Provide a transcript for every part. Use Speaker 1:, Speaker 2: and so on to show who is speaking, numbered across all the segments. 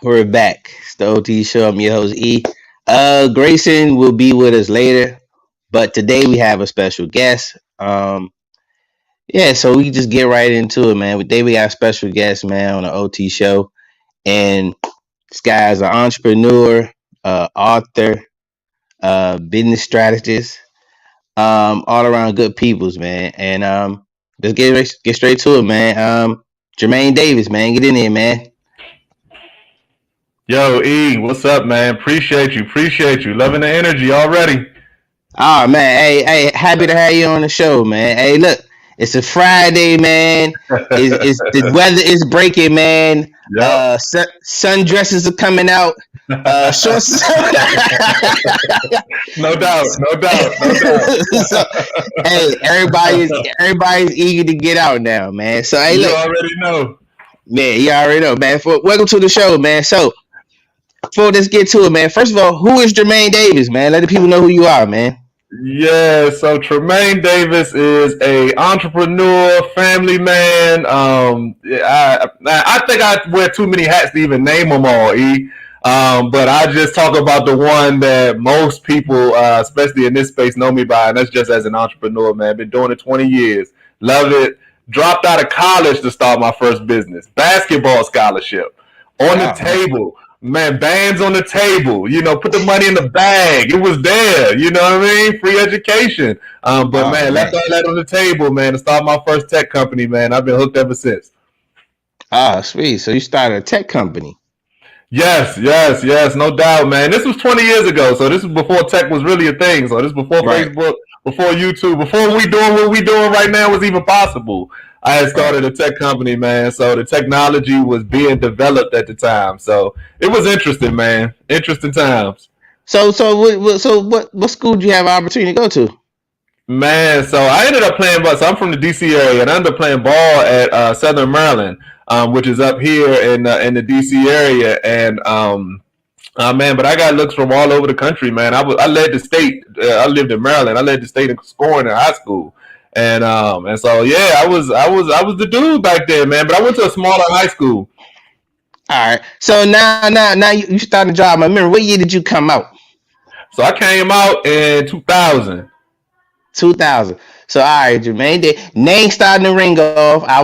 Speaker 1: We're back. It's the OT show. I'm your host E. Grayson will be with us later, but today we have a special guest. Yeah, so we just get right into it, man. Today we got a special guest, man, on the OT show, and this guy's an entrepreneur, author, business strategist, all around good peoples, man. And just get straight to it, man. Tremain Davis, man, get in there, man.
Speaker 2: Yo, E, what's up, man? Appreciate you. Loving the energy already.
Speaker 1: Oh man, hey, happy to have you on the show, man. Hey, look, it's a Friday, man. It's the weather is breaking, man.
Speaker 2: Yep.
Speaker 1: Sundresses are coming out. Shorts.
Speaker 2: No doubt.
Speaker 1: So, hey, everybody's eager to get out now, man. So hey,
Speaker 2: You
Speaker 1: look,
Speaker 2: already know.
Speaker 1: man, you already know, man. Welcome to the show, man. So before let's get to it, man. First of all, who is Jermaine Davis, man? Let the people know who you are, man.
Speaker 2: Yeah, so Tremain Davis is a entrepreneur, family man. I think I wear too many hats to even name them all, E. But I just talk about the one that most people, especially in this space, know me by, and that's just as an entrepreneur, man. Been doing it 20 years. Love it. Dropped out of college to start my first business. Basketball scholarship on the
Speaker 1: Wow, man.
Speaker 2: table. Man, bands on the table, put the money in the bag. It was there, you know what I mean? Free education. But
Speaker 1: Oh
Speaker 2: man,
Speaker 1: man.
Speaker 2: left all that on the table, man, to start my first tech company, man. I've been hooked ever since.
Speaker 1: Ah, sweet. So you started a tech company.
Speaker 2: Yes, no doubt, man. This was 20 years ago, so this was before tech was really a thing. So this was before
Speaker 1: Right.
Speaker 2: Facebook, before YouTube, before we doing what we doing right now was even possible. I had
Speaker 1: Right.
Speaker 2: started a tech company, man. So the technology was being developed at the time. So it was interesting, man. Interesting times.
Speaker 1: So what school do you have an opportunity to go to?
Speaker 2: Man, so I ended up playing ball. So I'm from the DC area, and I ended up playing ball at Southern Maryland, which is up here in the DC area. And man, but I got looks from all over the country, man. I led the state. I lived in Maryland. I led the state in scoring in high school, and so yeah, I was the dude back then, man. But I went to a smaller high school.
Speaker 1: All right. So now you started a job. I remember what year did you come out?
Speaker 2: So I came out in 2000.
Speaker 1: 2000. So all right, Jermaine did name starting the ring off. I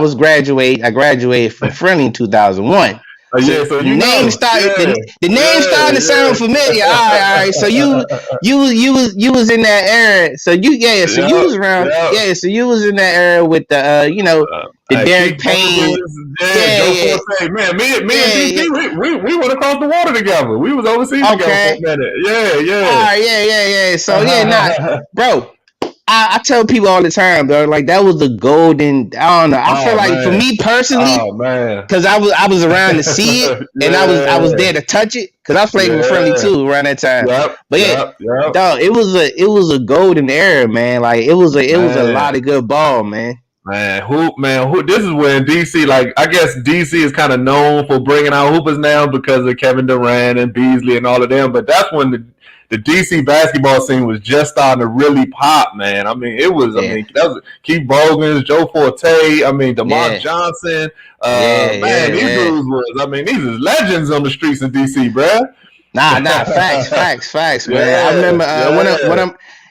Speaker 1: graduated from Friendly in 2001. So
Speaker 2: Yeah, so
Speaker 1: the name started
Speaker 2: yeah,
Speaker 1: the name started to sound familiar. All right. So you was in that era. So so you
Speaker 2: yeah,
Speaker 1: was around.
Speaker 2: yeah.
Speaker 1: Yeah. So you was in that era with the the
Speaker 2: Hey,
Speaker 1: Derek
Speaker 2: Keith
Speaker 1: Payne.
Speaker 2: Davis, yeah,
Speaker 1: Yeah,
Speaker 2: Joe
Speaker 1: yeah,
Speaker 2: Forte, man. Me and
Speaker 1: yeah, yeah.
Speaker 2: DC, we went across the water together. We was overseas together for a
Speaker 1: Okay.
Speaker 2: minute.
Speaker 1: All right. Yeah. So yeah, nah,
Speaker 2: Yeah.
Speaker 1: bro. I tell people all the time, though, like that was the golden. I don't know. I feel
Speaker 2: Oh
Speaker 1: like for
Speaker 2: man.
Speaker 1: me personally,
Speaker 2: Oh man.
Speaker 1: because I was around to see it, and I was
Speaker 2: Yeah.
Speaker 1: there to touch it, because I played with Friendly
Speaker 2: Yeah.
Speaker 1: too around that time.
Speaker 2: Yep.
Speaker 1: But yeah,
Speaker 2: Yep.
Speaker 1: dog, it was a golden era, man. Like it was a lot
Speaker 2: Man.
Speaker 1: of good ball, man.
Speaker 2: Man, this is when DC, like, I guess DC is kind of known for bringing out hoopers now because of Kevin Durant and Beasley and all of them. But that's when the DC basketball scene was just starting to really pop, man.
Speaker 1: Yeah,
Speaker 2: That was Keith Bogans, Joe Forte, DeMar
Speaker 1: yeah,
Speaker 2: Johnson. Man,
Speaker 1: yeah,
Speaker 2: these
Speaker 1: man.
Speaker 2: dudes these is legends on the streets of DC, bruh.
Speaker 1: Nah, facts, man. I
Speaker 2: Yeah,
Speaker 1: remember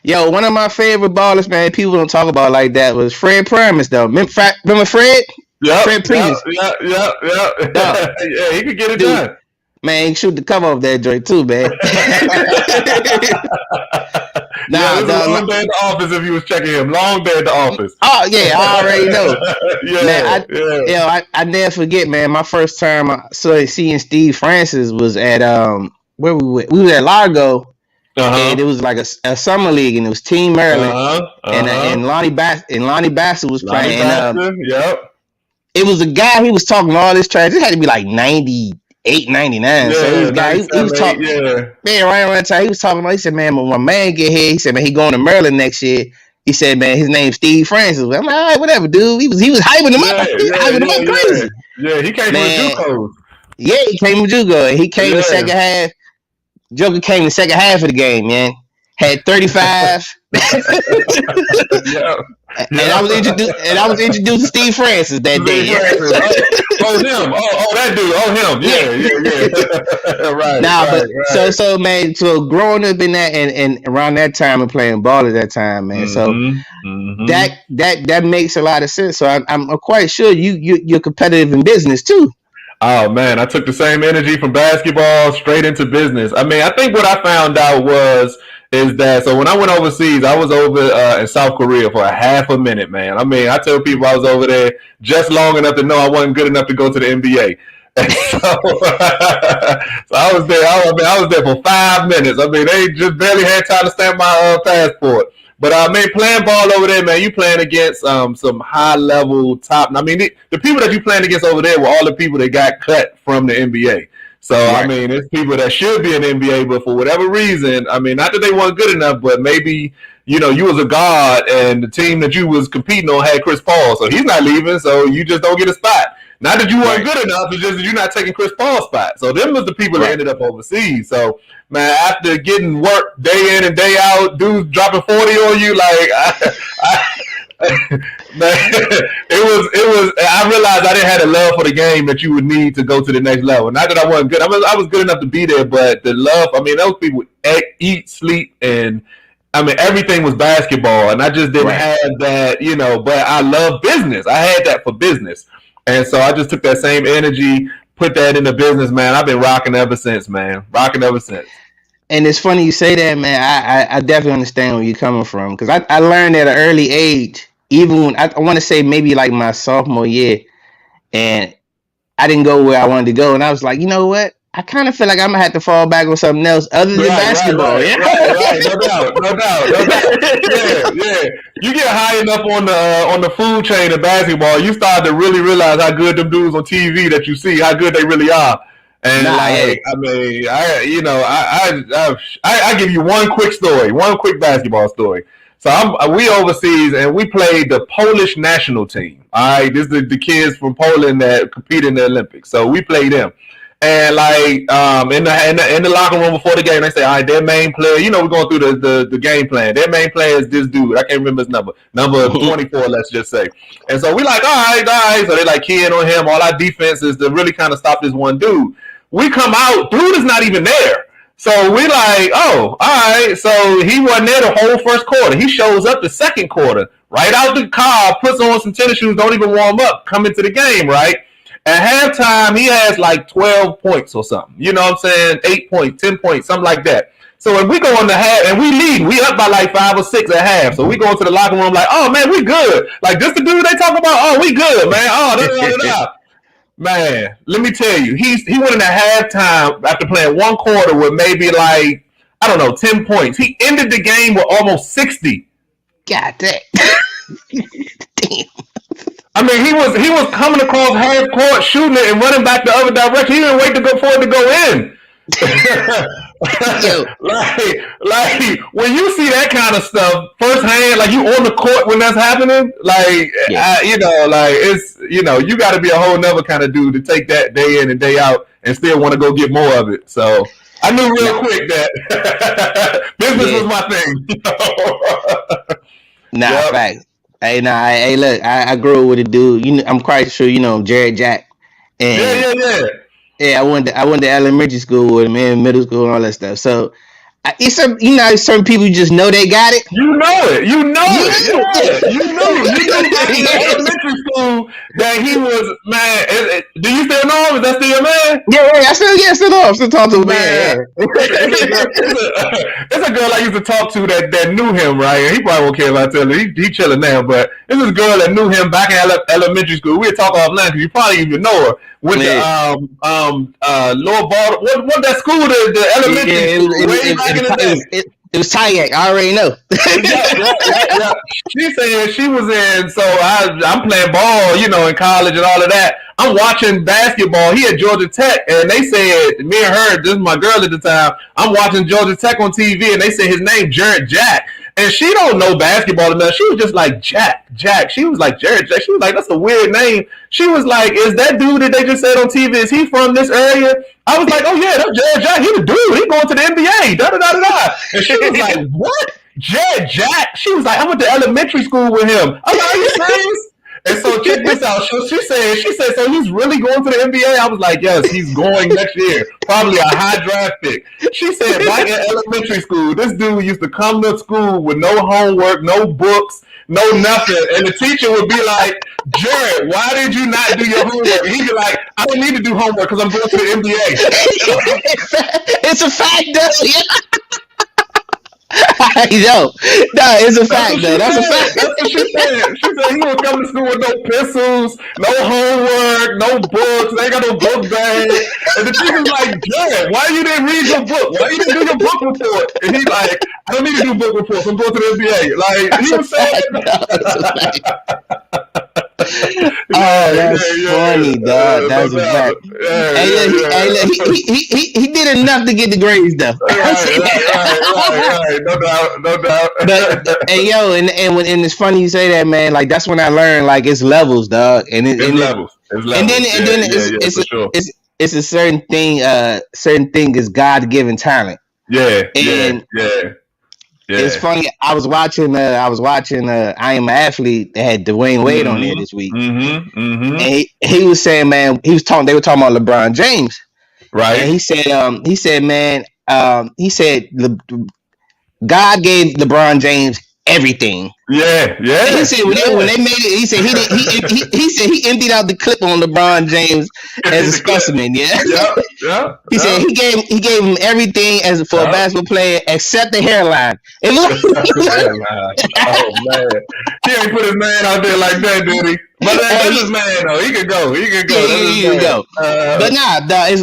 Speaker 2: yeah.
Speaker 1: one of my favorite ballers, man. People don't talk about like that was Fred Primus, though. Remember Fred? Fred Primus, dog,
Speaker 2: Yeah, he could get it
Speaker 1: dude.
Speaker 2: done.
Speaker 1: Man, he shoot the cover off that joint too, man.
Speaker 2: Yeah,
Speaker 1: Nah,
Speaker 2: this is a
Speaker 1: dog.
Speaker 2: long day at the office if you was checking him. Long day at the office.
Speaker 1: Oh yeah, I already know. Man,
Speaker 2: Yeah, yeah.
Speaker 1: I never forget, man. My first time I saw seeing Steve Francis was at where we went. We was at Largo, and it
Speaker 2: Uh-huh.
Speaker 1: was like a summer league, and it was Team Maryland,
Speaker 2: Uh-huh.
Speaker 1: and
Speaker 2: Uh-huh.
Speaker 1: Lonnie Bassett was
Speaker 2: Lonnie
Speaker 1: playing, and
Speaker 2: Baxter. Yep.
Speaker 1: it was a guy. He was talking all this trash. It had to be like 98, 99. So it was
Speaker 2: Yeah,
Speaker 1: a guy. He was
Speaker 2: 97, 8,
Speaker 1: talking.
Speaker 2: yeah.
Speaker 1: Man, right around that time, he was talking about. He said, "Man, when my man get here, he said, man, he going to Maryland next year." He said, "Man, his name's Steve Francis." I'm like, all right, whatever, dude. He was hyping him up.
Speaker 2: Yeah,
Speaker 1: He was
Speaker 2: yeah,
Speaker 1: hyping him
Speaker 2: yeah,
Speaker 1: up
Speaker 2: yeah.
Speaker 1: crazy,
Speaker 2: Yeah, he came from the
Speaker 1: man.
Speaker 2: JUCOs.
Speaker 1: Yeah, he came with Jugo, and he came the
Speaker 2: Yeah.
Speaker 1: second half. Joker came the second half of the game, man. Had 35.
Speaker 2: Yeah.
Speaker 1: And I was introduced to Steve Francis that
Speaker 2: Steve
Speaker 1: day.
Speaker 2: Francis. Oh, him. That dude. Oh, him.
Speaker 1: Yeah.
Speaker 2: Yeah. Right,
Speaker 1: Nah,
Speaker 2: right,
Speaker 1: but so
Speaker 2: right.
Speaker 1: so man, so growing up in that and around that time and playing ball at that time, man. So
Speaker 2: Mm-hmm. Mm-hmm.
Speaker 1: that makes a lot of sense. So I'm quite sure you're competitive in business too.
Speaker 2: Oh man, I took the same energy from basketball straight into business. I mean, I think what I found out was is that so when I went overseas, I was over in South Korea for a half a minute, man. I mean, I tell people I was over there just long enough to know I wasn't good enough to go to the NBA. And so, so I was there for 5 minutes. I mean, they just barely had time to stamp my passport. But man, playing ball over there, man, you playing against some high level top. I mean, the people that you playing against over there were all the people that got cut from the NBA. So I
Speaker 1: Right,
Speaker 2: mean, it's people that should be in the NBA, but for whatever reason, I mean, not that they weren't good enough, but maybe you was a guard and the team that you was competing on had Chris Paul, so he's not leaving, so you just don't get a spot. Not that you weren't
Speaker 1: right,
Speaker 2: good enough, it's just that you're not taking Chris Paul's spot. So them was the people that
Speaker 1: right.
Speaker 2: ended up overseas. So man, after getting work day in and day out, dudes dropping 40 on you, like man, it was. I realized I didn't have the love for the game that you would need to go to the next level. Not that I wasn't good. I was good enough to be there, but the love. I mean, those people eat, sleep, and I mean everything was basketball, and I just didn't
Speaker 1: Right.
Speaker 2: have that. But I love business. I had that for business, and so I just took that same energy, put that into business, man. I've been rocking ever since, man. Rocking ever since.
Speaker 1: And it's funny you say that, man. I definitely understand where you're coming from because I learned at an early age, even when I want to say maybe like my sophomore year, and I didn't go where I wanted to go, and I was like, you know what? I kind of feel like I'm gonna have to fall back on something else other than
Speaker 2: Right, right,
Speaker 1: basketball.
Speaker 2: right,
Speaker 1: Yeah.
Speaker 2: right. No doubt, no doubt, no doubt. Yeah, yeah. You get high enough on the food chain of basketball, you start to really realize how good them dudes on TV that you see, how good they really are. And
Speaker 1: Nah, yeah.
Speaker 2: like, I mean, I give you one quick story, one quick basketball story. So we overseas and we played the Polish national team. All right, this is the kids from Poland that compete in the Olympics. So we played them. And like in the locker room before the game, they say, all right, their main player. We're going through the game plan. Their main player is this dude. I can't remember his number 24, let's just say. And so we like, all right, guys. So they like keying on him. All our defense is to really kind of stop this one dude. We come out, dude is not even there. So we like, oh, all right. So he wasn't there the whole first quarter. He shows up the second quarter, right out the car, puts on some tennis shoes, don't even warm up, come into the game, right? At halftime, he has like 12 points or something. You know what I'm saying? 8 points, 10 points, something like that. So if we go in the half and we lead, we up by like 5 or 6 at half. So we go into the locker room like, oh man, we good. Like this the dude they talk about. Oh, we good, man. Oh, da. Man, let me tell you, he went in at halftime after playing one quarter with maybe like I don't know 10 points. He ended the game with almost 60.
Speaker 1: God damn. Damn.
Speaker 2: I mean, he was coming across half court, shooting it, and running back the other direction. He didn't wait to go for it to go in.
Speaker 1: Yo.
Speaker 2: like when you see that kind of stuff firsthand, like you on the court when that's happening, like
Speaker 1: Yeah.
Speaker 2: like it's you got to be a whole nother kind of dude to take that day in and day out and still want to go get more of it. So I knew real
Speaker 1: Nah.
Speaker 2: quick that business
Speaker 1: Yeah.
Speaker 2: was my thing.
Speaker 1: Nah.
Speaker 2: Yep.
Speaker 1: Facts. Hey, nah. Hey, look. I grew up with a dude. I'm quite sure you know him, Jared Jack,
Speaker 2: Yeah,
Speaker 1: and
Speaker 2: yeah, yeah.
Speaker 1: yeah, I went to elementary school with him, and middle school, and all that stuff. So it's some certain people you just know they got it.
Speaker 2: You know it. You know
Speaker 1: Yeah.
Speaker 2: it. Yeah. You knew. You knew back in elementary school that he was man. Do you still know him? Is that still your man?
Speaker 1: Yeah, I still know. I still talk to him.
Speaker 2: Man,
Speaker 1: Yeah,
Speaker 2: it's a girl I used to talk to that knew him, right? And he probably won't care if I tell her. He chilling now, but this is a girl that knew him back in elementary school. We'd talk offline because you probably even know her. Went to
Speaker 1: yeah.
Speaker 2: Lower Baltimore. What that school? The
Speaker 1: Yeah,
Speaker 2: elementary school way back in the day.
Speaker 1: it was Tyak. I already know.
Speaker 2: Yeah. She said she was in. So I'm playing ball, in college and all of that. I'm watching basketball. He at Georgia Tech, and they said me and her. This is my girl at the time. I'm watching Georgia Tech on TV, and they said his name Jared Jack. And she don't know basketball enough. She was just like Jack. She was like Jared Jack. She was like, that's a weird name. She was like, is that dude that they just said on TV? Is he from this area? I was like, oh yeah, that's Jared Jack. He the dude. He going to the NBA. Da da da da da. And she was like, what? Jared Jack. She was like, I went to elementary school with him. I'm like, are you serious? And so check this out. She said, so he's really going to the NBA? I was like, yes, he's going next year. Probably a high draft pick. She said, back in elementary school, this dude used to come to school with no homework, no books, no nothing. And the teacher would be like, Jared, why did you not do your homework? And he'd be like, I don't need to do homework because I'm going to the NBA.
Speaker 1: It's a fact, though. Yeah. Yo, no, it's a
Speaker 2: That's what
Speaker 1: fact, though.
Speaker 2: she
Speaker 1: That's a
Speaker 2: said.
Speaker 1: fact.
Speaker 2: That's what she said. She said he would come to school with no pencils, no homework, no books. They ain't got no book bag. And the teacher's like, Jared, why you didn't read your book? Why you didn't do your book report? And he's like, I don't need to do book reports. I'm going to the NBA. Like
Speaker 1: That's
Speaker 2: he
Speaker 1: a
Speaker 2: was saying.
Speaker 1: fact, dog. That's a fact. Oh,
Speaker 2: Yeah,
Speaker 1: that's
Speaker 2: yeah,
Speaker 1: funny,
Speaker 2: yeah.
Speaker 1: dog.
Speaker 2: No
Speaker 1: That's a
Speaker 2: doubt.
Speaker 1: fact.
Speaker 2: Yeah,
Speaker 1: Hey,
Speaker 2: yeah,
Speaker 1: look, hey,
Speaker 2: yeah.
Speaker 1: look, he did enough to get the grades, though. I'll
Speaker 2: Right,
Speaker 1: say
Speaker 2: right,
Speaker 1: that.
Speaker 2: right. No doubt, no
Speaker 1: But
Speaker 2: doubt.
Speaker 1: hey, yo, and it's funny you say that, man. Like that's when I learned like it's levels, dog.
Speaker 2: It's levels. It's levels.
Speaker 1: And
Speaker 2: Yeah,
Speaker 1: then
Speaker 2: yeah, yeah, for sure.
Speaker 1: it's a certain thing is God given talent.
Speaker 2: Yeah, yeah,
Speaker 1: And
Speaker 2: yeah,
Speaker 1: it's
Speaker 2: yeah.
Speaker 1: funny. I was watching I Am an Athlete. They had Dwayne Wade on there
Speaker 2: Mm-hmm.
Speaker 1: this week,
Speaker 2: Mm-hmm.
Speaker 1: and
Speaker 2: Mm-hmm.
Speaker 1: he was saying, man, he was talking. They were talking about LeBron James, and
Speaker 2: Right.
Speaker 1: he said, man, God gave LeBron James everything.
Speaker 2: Yeah,
Speaker 1: And he
Speaker 2: yeah,
Speaker 1: said when
Speaker 2: yeah.
Speaker 1: they made it, he said he didn't he said he emptied out the clip on LeBron James as a
Speaker 2: The clip.
Speaker 1: specimen. Yeah,
Speaker 2: Yeah, yeah,
Speaker 1: he said
Speaker 2: yeah.
Speaker 1: he gave him everything as for a
Speaker 2: Yeah.
Speaker 1: basketball player except the hairline. It
Speaker 2: Except the
Speaker 1: looked
Speaker 2: hairline. Oh man, he ain't put his man out there like that, did he? But that's
Speaker 1: hey,
Speaker 2: his man though. He can go. He can
Speaker 1: yeah,
Speaker 2: go. That's his
Speaker 1: you
Speaker 2: man.
Speaker 1: go. But nah, it's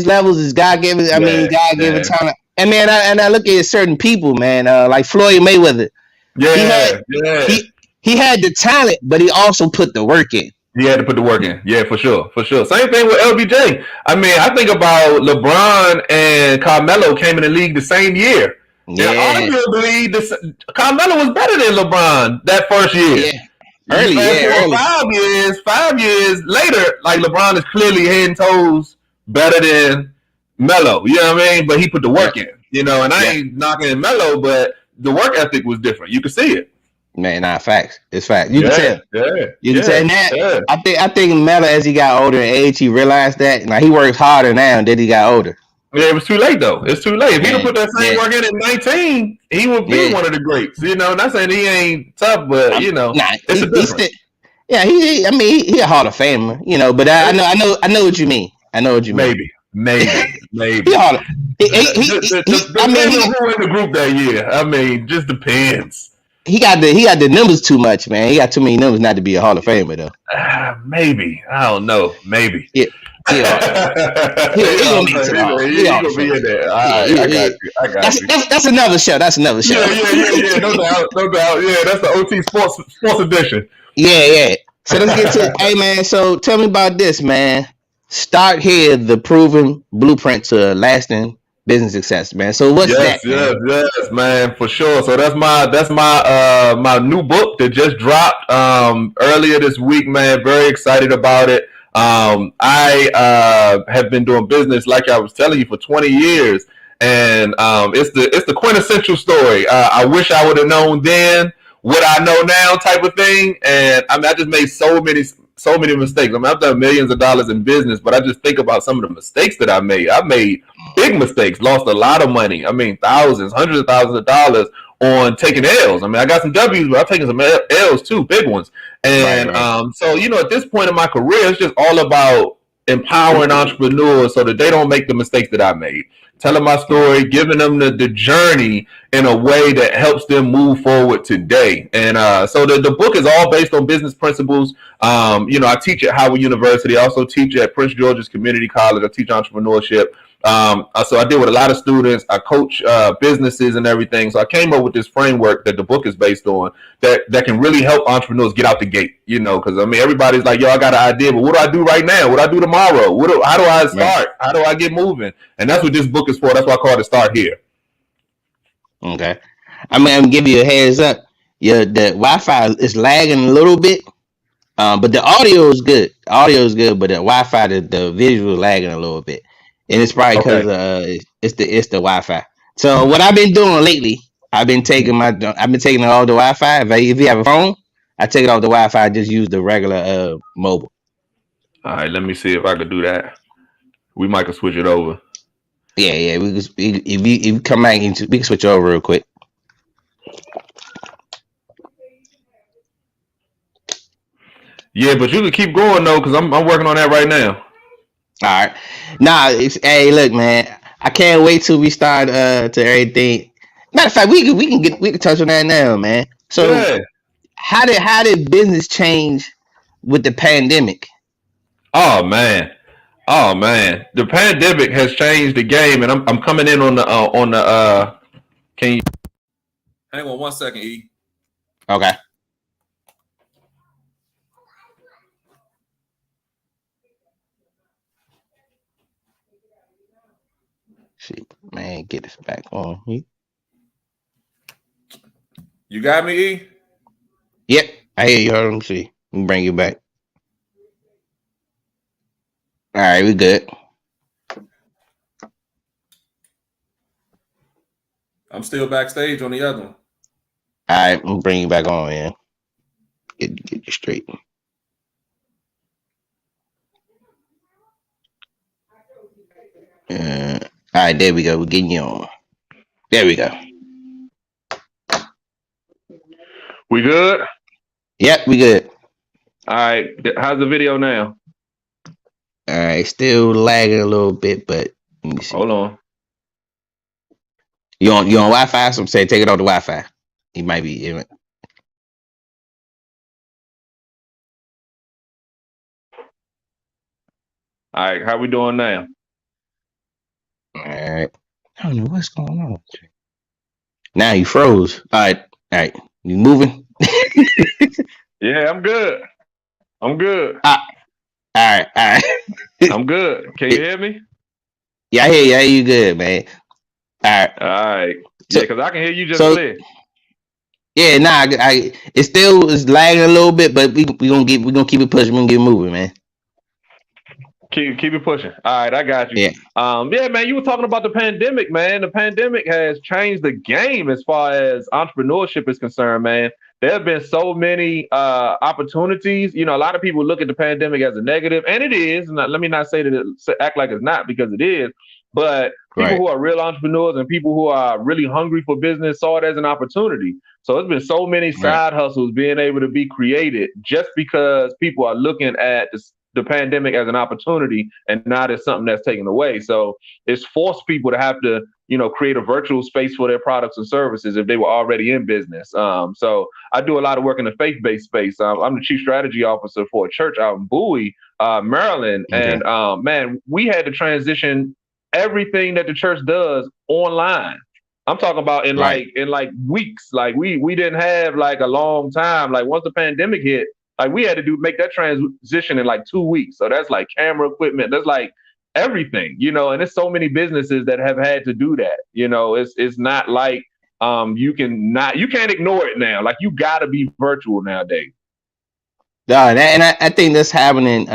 Speaker 1: levels, it's God given. I mean,
Speaker 2: Yeah,
Speaker 1: God given
Speaker 2: yeah,
Speaker 1: talent. And man, I look at certain people, man, like Floyd Mayweather. He had
Speaker 2: yeah, yeah.
Speaker 1: he had the talent, but he also put the work in.
Speaker 2: He had to put the work in. Yeah, for sure, for sure. Same thing with LBJ. I mean, I think about LeBron and Carmelo came in the league the same year, and
Speaker 1: Yeah,
Speaker 2: arguably, Carmelo was better than LeBron that first year.
Speaker 1: yeah,
Speaker 2: You fast forward
Speaker 1: early.
Speaker 2: 5 years, 5 years later, like LeBron is clearly head and toes better than Melo. You know what I mean? But he put the
Speaker 1: Yep,
Speaker 2: work in. And I
Speaker 1: yep.
Speaker 2: ain't knocking Melo, but the work ethic was different. You could see it.
Speaker 1: Man, nah, facts. It's facts. You can
Speaker 2: Yeah,
Speaker 1: tell.
Speaker 2: yeah,
Speaker 1: You can tell.
Speaker 2: yeah,
Speaker 1: And that
Speaker 2: yeah.
Speaker 1: I think Melo, as he got older in age, he realized that. Now he works harder now than he got older.
Speaker 2: Yeah, it was too late though. It's too late. If he'd have
Speaker 1: Man,
Speaker 2: put that same
Speaker 1: yeah,
Speaker 2: work in at 19, he would be
Speaker 1: yeah.
Speaker 2: one of the greats. Not saying he ain't tough, but
Speaker 1: Nah,
Speaker 2: it's a
Speaker 1: he still.
Speaker 2: difference.
Speaker 1: Yeah, I mean, he a Hall of Famer, But I know what you mean. I know what you mean.
Speaker 2: Maybe, maybe,
Speaker 1: He
Speaker 2: maybe.
Speaker 1: Hall. Of, I mean,
Speaker 2: Depending on who in the group that year. I mean, just depends.
Speaker 1: he got the numbers too much, man. He got too many numbers not to be a Hall of Famer though.
Speaker 2: Maybe. I don't know. Maybe.
Speaker 1: Yeah, he Hall of Famer. He gonna make it to the Hall. He
Speaker 2: He
Speaker 1: Hall of
Speaker 2: gonna be
Speaker 1: Famer.
Speaker 2: in there. All
Speaker 1: Yeah,
Speaker 2: right, I got you. I got you.
Speaker 1: that's another show. That's another show.
Speaker 2: Yeah, yeah, yeah, yeah. No doubt, no doubt. Yeah, that's the OT Sports Edition.
Speaker 1: Yeah. So let's get to hey man. So tell me about this, man. Start here, the proven blueprint to lasting business success, man. So what's
Speaker 2: Yes,
Speaker 1: that, man?
Speaker 2: yes, yes, man, for sure. So that's my my new book that just dropped earlier this week, man. Very excited about it. I have been doing business like I was telling you for 20 years, and it's the quintessential story. I wish I would have known then what I know now, type of thing. And I mean, I just made so many mistakes. I mean, I've done millions of dollars in business, but I just think about some of the mistakes that I made. I made big mistakes, lost a lot of money. I mean, thousands, hundreds of thousands of dollars on taking L's. I mean, I got some W's, but I've taken some L's too, big ones.
Speaker 1: Right,
Speaker 2: And
Speaker 1: right.
Speaker 2: so, at this point in my career, it's just all about empowering entrepreneurs so that they don't make the mistakes that I made. Telling my story, giving them the journey in a way that helps them move forward today. And so the book is all based on business principles. I teach at Howard University. I also teach at Prince George's Community College. I teach entrepreneurship. So I deal with a lot of students. I coach businesses and everything. So I came up with this framework that the book is based on that can really help entrepreneurs get out the gate. Because I mean, everybody's like, yo, I got an idea, but what do I do right now? What do I do tomorrow? How do I
Speaker 1: Right.
Speaker 2: start? How do I get moving? And that's what this book is for. That's why I call it Start Here.
Speaker 1: Okay. I mean, I'm gonna give you a heads up. Yeah, the Wi-Fi is lagging a little bit, but the audio is good. Audio is good, but the Wi-Fi, the visual is lagging a little bit, and it's probably because
Speaker 2: Okay.
Speaker 1: it's the Wi-Fi. So what I've been doing lately, I've been taking it off the Wi-Fi. If you have a phone, I take it off the Wi-Fi. I just use the regular mobile.
Speaker 2: All right, let me see if I could do that. We might could switch it over.
Speaker 1: Yeah, yeah. If you come back, we can switch over real quick.
Speaker 2: Yeah, but you can keep going though, because I'm working on that right now.
Speaker 1: All right. Nah, hey, look, man. I can't wait till we start to everything. Matter of fact, we can touch on that now, man. So
Speaker 2: Yeah.
Speaker 1: how did business change with the pandemic?
Speaker 2: Oh man. Oh man. The pandemic has changed the game, and I'm coming in on the. Can you hang on 1 second, E?
Speaker 1: Okay. Shit, man, get this back on.
Speaker 2: You got me, E?
Speaker 1: Yep, I hear you. Hold on, see. Let me bring you back. All right, we good.
Speaker 2: I'm still backstage on the other one.
Speaker 1: All right, I'm gonna bring you back on, man. Get you straight. All right, there we go. We're getting you on. There we go.
Speaker 2: We good?
Speaker 1: Yep, we good.
Speaker 2: All right. How's the video now?
Speaker 1: All right, still lagging a little bit, but let me see.
Speaker 2: Hold on.
Speaker 1: You on Wi-Fi? So I'm saying take it off the Wi-Fi. He might be.
Speaker 2: All right. How we doing now?
Speaker 1: All right. I don't know what's going on. Now you froze. All right. You moving?
Speaker 2: Yeah, I'm good. I'm good.
Speaker 1: Ah, all right, all right.
Speaker 2: I'm good. Can you hear me?
Speaker 1: Yeah, I hear you. I hear you good, man. All right.
Speaker 2: All right. Yeah,
Speaker 1: So,
Speaker 2: because I can hear you just
Speaker 1: so
Speaker 2: clear.
Speaker 1: yeah, nah, it still is lagging a little bit, but we gonna keep it pushing. We gonna get moving, man.
Speaker 2: Keep it pushing. All right, I got you.
Speaker 1: Yeah,
Speaker 2: Yeah, man, you were talking about the pandemic, man. The pandemic has changed the game as far as entrepreneurship is concerned, man. There have been so many opportunities. You know, a lot of people look at the pandemic as a negative, and it is. And let me not say that act like it's not, because it is. But people
Speaker 1: right,
Speaker 2: who are real entrepreneurs and people who are really hungry for business saw it as an opportunity. So it's been so many
Speaker 1: right.
Speaker 2: side hustles being able to be created just because people are looking at the pandemic as an opportunity and not as something that's taken away. So it's forced people to have to, create a virtual space for their products and services if they were already in business. So I do a lot of work in the faith-based space. I'm the chief strategy officer for a church out in Bowie, Maryland,
Speaker 1: Okay,
Speaker 2: and man, we had to transition everything that the church does online. I'm talking about in
Speaker 1: right.
Speaker 2: like weeks. Like we didn't have like a long time. Like once the pandemic hit, like we had to make that transition in like 2 weeks. So that's like camera equipment. That's like everything, and there's so many businesses that have had to do that. It's not like you can't ignore it now. Like you gotta be virtual nowadays.
Speaker 1: And I think that's happening.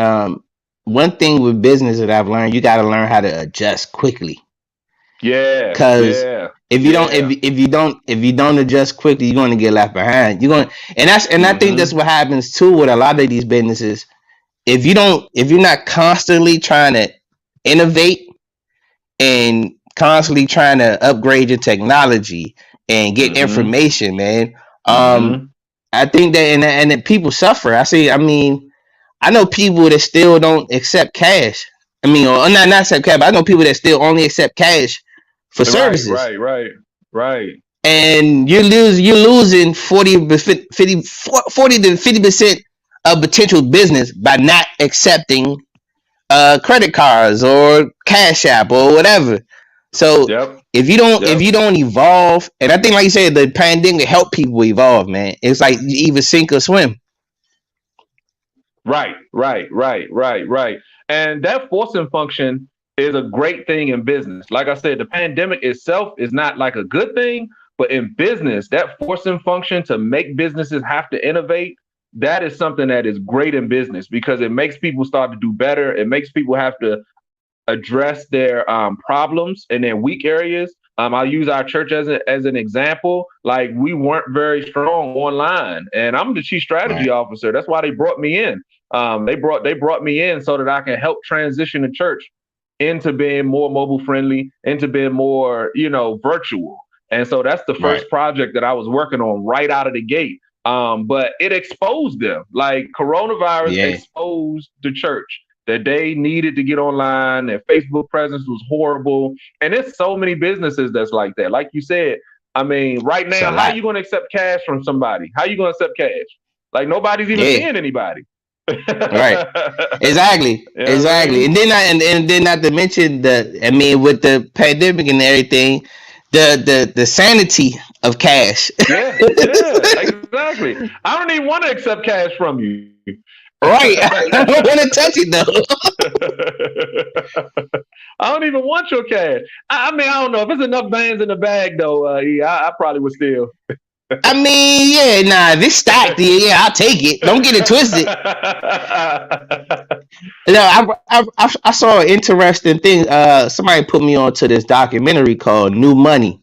Speaker 1: One thing with business that I've learned, you got to learn how to adjust quickly.
Speaker 2: Yeah,
Speaker 1: Because
Speaker 2: yeah,
Speaker 1: if you don't,
Speaker 2: yeah.
Speaker 1: if you don't adjust quickly, you're going to get left behind. You're going, and I think that's
Speaker 2: Mm-hmm.
Speaker 1: what happens too with a lot of these businesses. If you're not constantly trying to innovate and constantly trying to upgrade your technology and get
Speaker 2: Mm-hmm.
Speaker 1: information, man.
Speaker 2: Mm-hmm.
Speaker 1: I think that and that people suffer. I mean, I know people that still don't accept cash. I mean, or not accept cash, but I know people that still only accept cash for
Speaker 2: Right,
Speaker 1: services.
Speaker 2: right, right, right.
Speaker 1: And you're losing 40 to 50% of potential business by not accepting credit cards or cash app or whatever. So
Speaker 2: Yep,
Speaker 1: if
Speaker 2: yep.
Speaker 1: you don't evolve, and I think like you said, the pandemic helped people evolve, man. It's like you either sink or swim.
Speaker 2: Right, right, right, right, right. And that forcing function is a great thing in business. Like I said, the pandemic itself is not like a good thing, but in business, that forcing function to make businesses have to innovate, that is something that is great in business because it makes people start to do better. It makes people have to address their problems and their weak areas. I'll use our church as an example. Like we weren't very strong online, and I'm the chief strategy
Speaker 1: Right.
Speaker 2: officer. That's why they brought me in. They brought me in so that I can help transition the church into being more mobile friendly, into being more, virtual. And so that's the
Speaker 1: Right.
Speaker 2: first project that I was working on right out of the gate. But it exposed them. Like coronavirus
Speaker 1: Yeah.
Speaker 2: exposed the church that they needed to get online. Their Facebook presence was horrible. And there's so many businesses that's like that. Like you said, I mean, right
Speaker 1: It's a
Speaker 2: now, how are
Speaker 1: lot.
Speaker 2: you going to accept cash from somebody? How are you going to accept cash? Like nobody's even
Speaker 1: Yeah.
Speaker 2: seeing anybody. You
Speaker 1: Right. Exactly.
Speaker 2: know what I
Speaker 1: Exactly.
Speaker 2: mean?
Speaker 1: And then not to mention I mean, with the pandemic and everything, the sanity of cash.
Speaker 2: Yeah, yeah, exactly. I don't even want to accept cash from you.
Speaker 1: Right. I don't want to touch it though.
Speaker 2: I don't even want your cash. I mean, I don't know if there's enough bands in the bag though. I probably would still.
Speaker 1: I mean, yeah, nah, this stacked, yeah, I'll take it. Don't get it twisted. No, I saw an interesting thing. Somebody put me onto this documentary called New Money.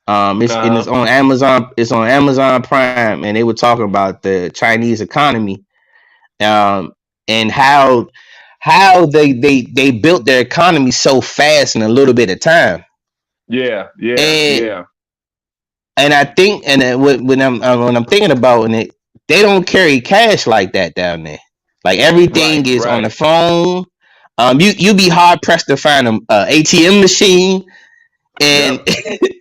Speaker 1: It's
Speaker 2: Uh-huh.
Speaker 1: on Amazon. It's on Amazon Prime, and they were talking about the Chinese economy, um, and how they built their economy so fast in a little bit of time.
Speaker 2: Yeah, yeah,
Speaker 1: And
Speaker 2: yeah.
Speaker 1: I think, and when I'm thinking about it, they don't carry cash like that down there. Like
Speaker 2: Right,
Speaker 1: everything is on the
Speaker 2: right.
Speaker 1: phone. You be hard pressed to find a ATM machine, and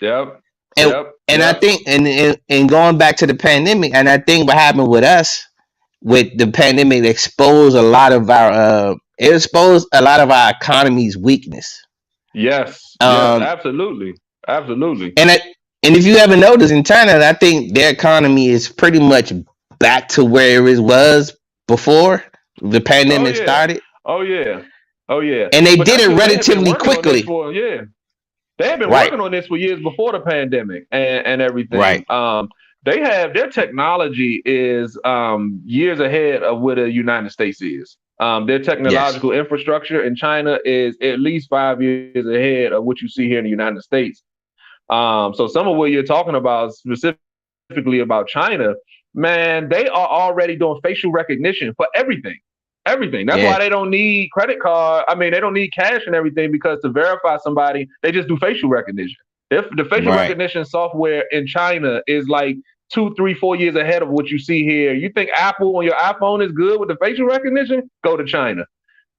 Speaker 2: Yep, yep,
Speaker 1: and
Speaker 2: yep,
Speaker 1: I
Speaker 2: yep.
Speaker 1: think, and going back to the pandemic, and I think what happened with us with the pandemic exposed a lot of our it exposed a lot of our economy's weakness.
Speaker 2: Yes, yes,
Speaker 1: Um,
Speaker 2: absolutely, absolutely.
Speaker 1: and it, and if you ever noticed in China, I think their economy is pretty much back to where it was before the
Speaker 2: Oh
Speaker 1: pandemic
Speaker 2: yeah,
Speaker 1: started,
Speaker 2: oh yeah, oh yeah.
Speaker 1: and they
Speaker 2: But
Speaker 1: did
Speaker 2: that's
Speaker 1: it
Speaker 2: because they had been
Speaker 1: relatively
Speaker 2: working on this
Speaker 1: quickly.
Speaker 2: for they had been
Speaker 1: Right,
Speaker 2: working on this for years before the pandemic and everything.
Speaker 1: right,
Speaker 2: They have their technology is years ahead of where the United States is. Their
Speaker 1: yes,
Speaker 2: technological infrastructure in China is at least 5 years ahead of what you see here in the United States. So some of what you're talking about, specifically about China, man, they are already doing facial recognition for everything. Everything. That's
Speaker 1: yeah,
Speaker 2: why they don't need credit card. I mean, they don't need cash and everything because to verify somebody, they just do facial recognition. If the facial
Speaker 1: right.
Speaker 2: recognition software in China is like 2, 3, 4 years ahead of what you see here. You think Apple on your iPhone is good with the facial recognition? Go to China.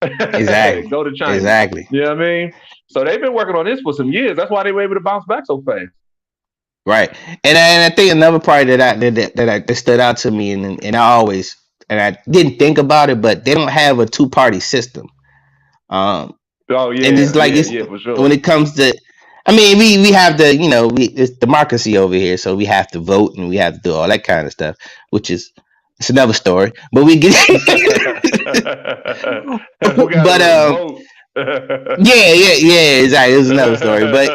Speaker 1: Exactly,
Speaker 2: Go to China.
Speaker 1: exactly.
Speaker 2: You know what I mean? So they've been working on this for some years. That's why they were able to bounce back so fast.
Speaker 1: Right, and I think another part that stood out to me, and I always and I didn't think about it, but they don't have a two party system. Um,
Speaker 2: Oh
Speaker 1: and
Speaker 2: yeah,
Speaker 1: it's like
Speaker 2: yeah,
Speaker 1: it's
Speaker 2: yeah, for
Speaker 1: when
Speaker 2: sure.
Speaker 1: it comes to, I mean, we have the it's democracy over here, so we have to vote and we have to do all that kind of stuff, which is it's another story. But we get,
Speaker 2: We got
Speaker 1: but
Speaker 2: to vote.
Speaker 1: yeah, exactly. It's another story.
Speaker 2: Right.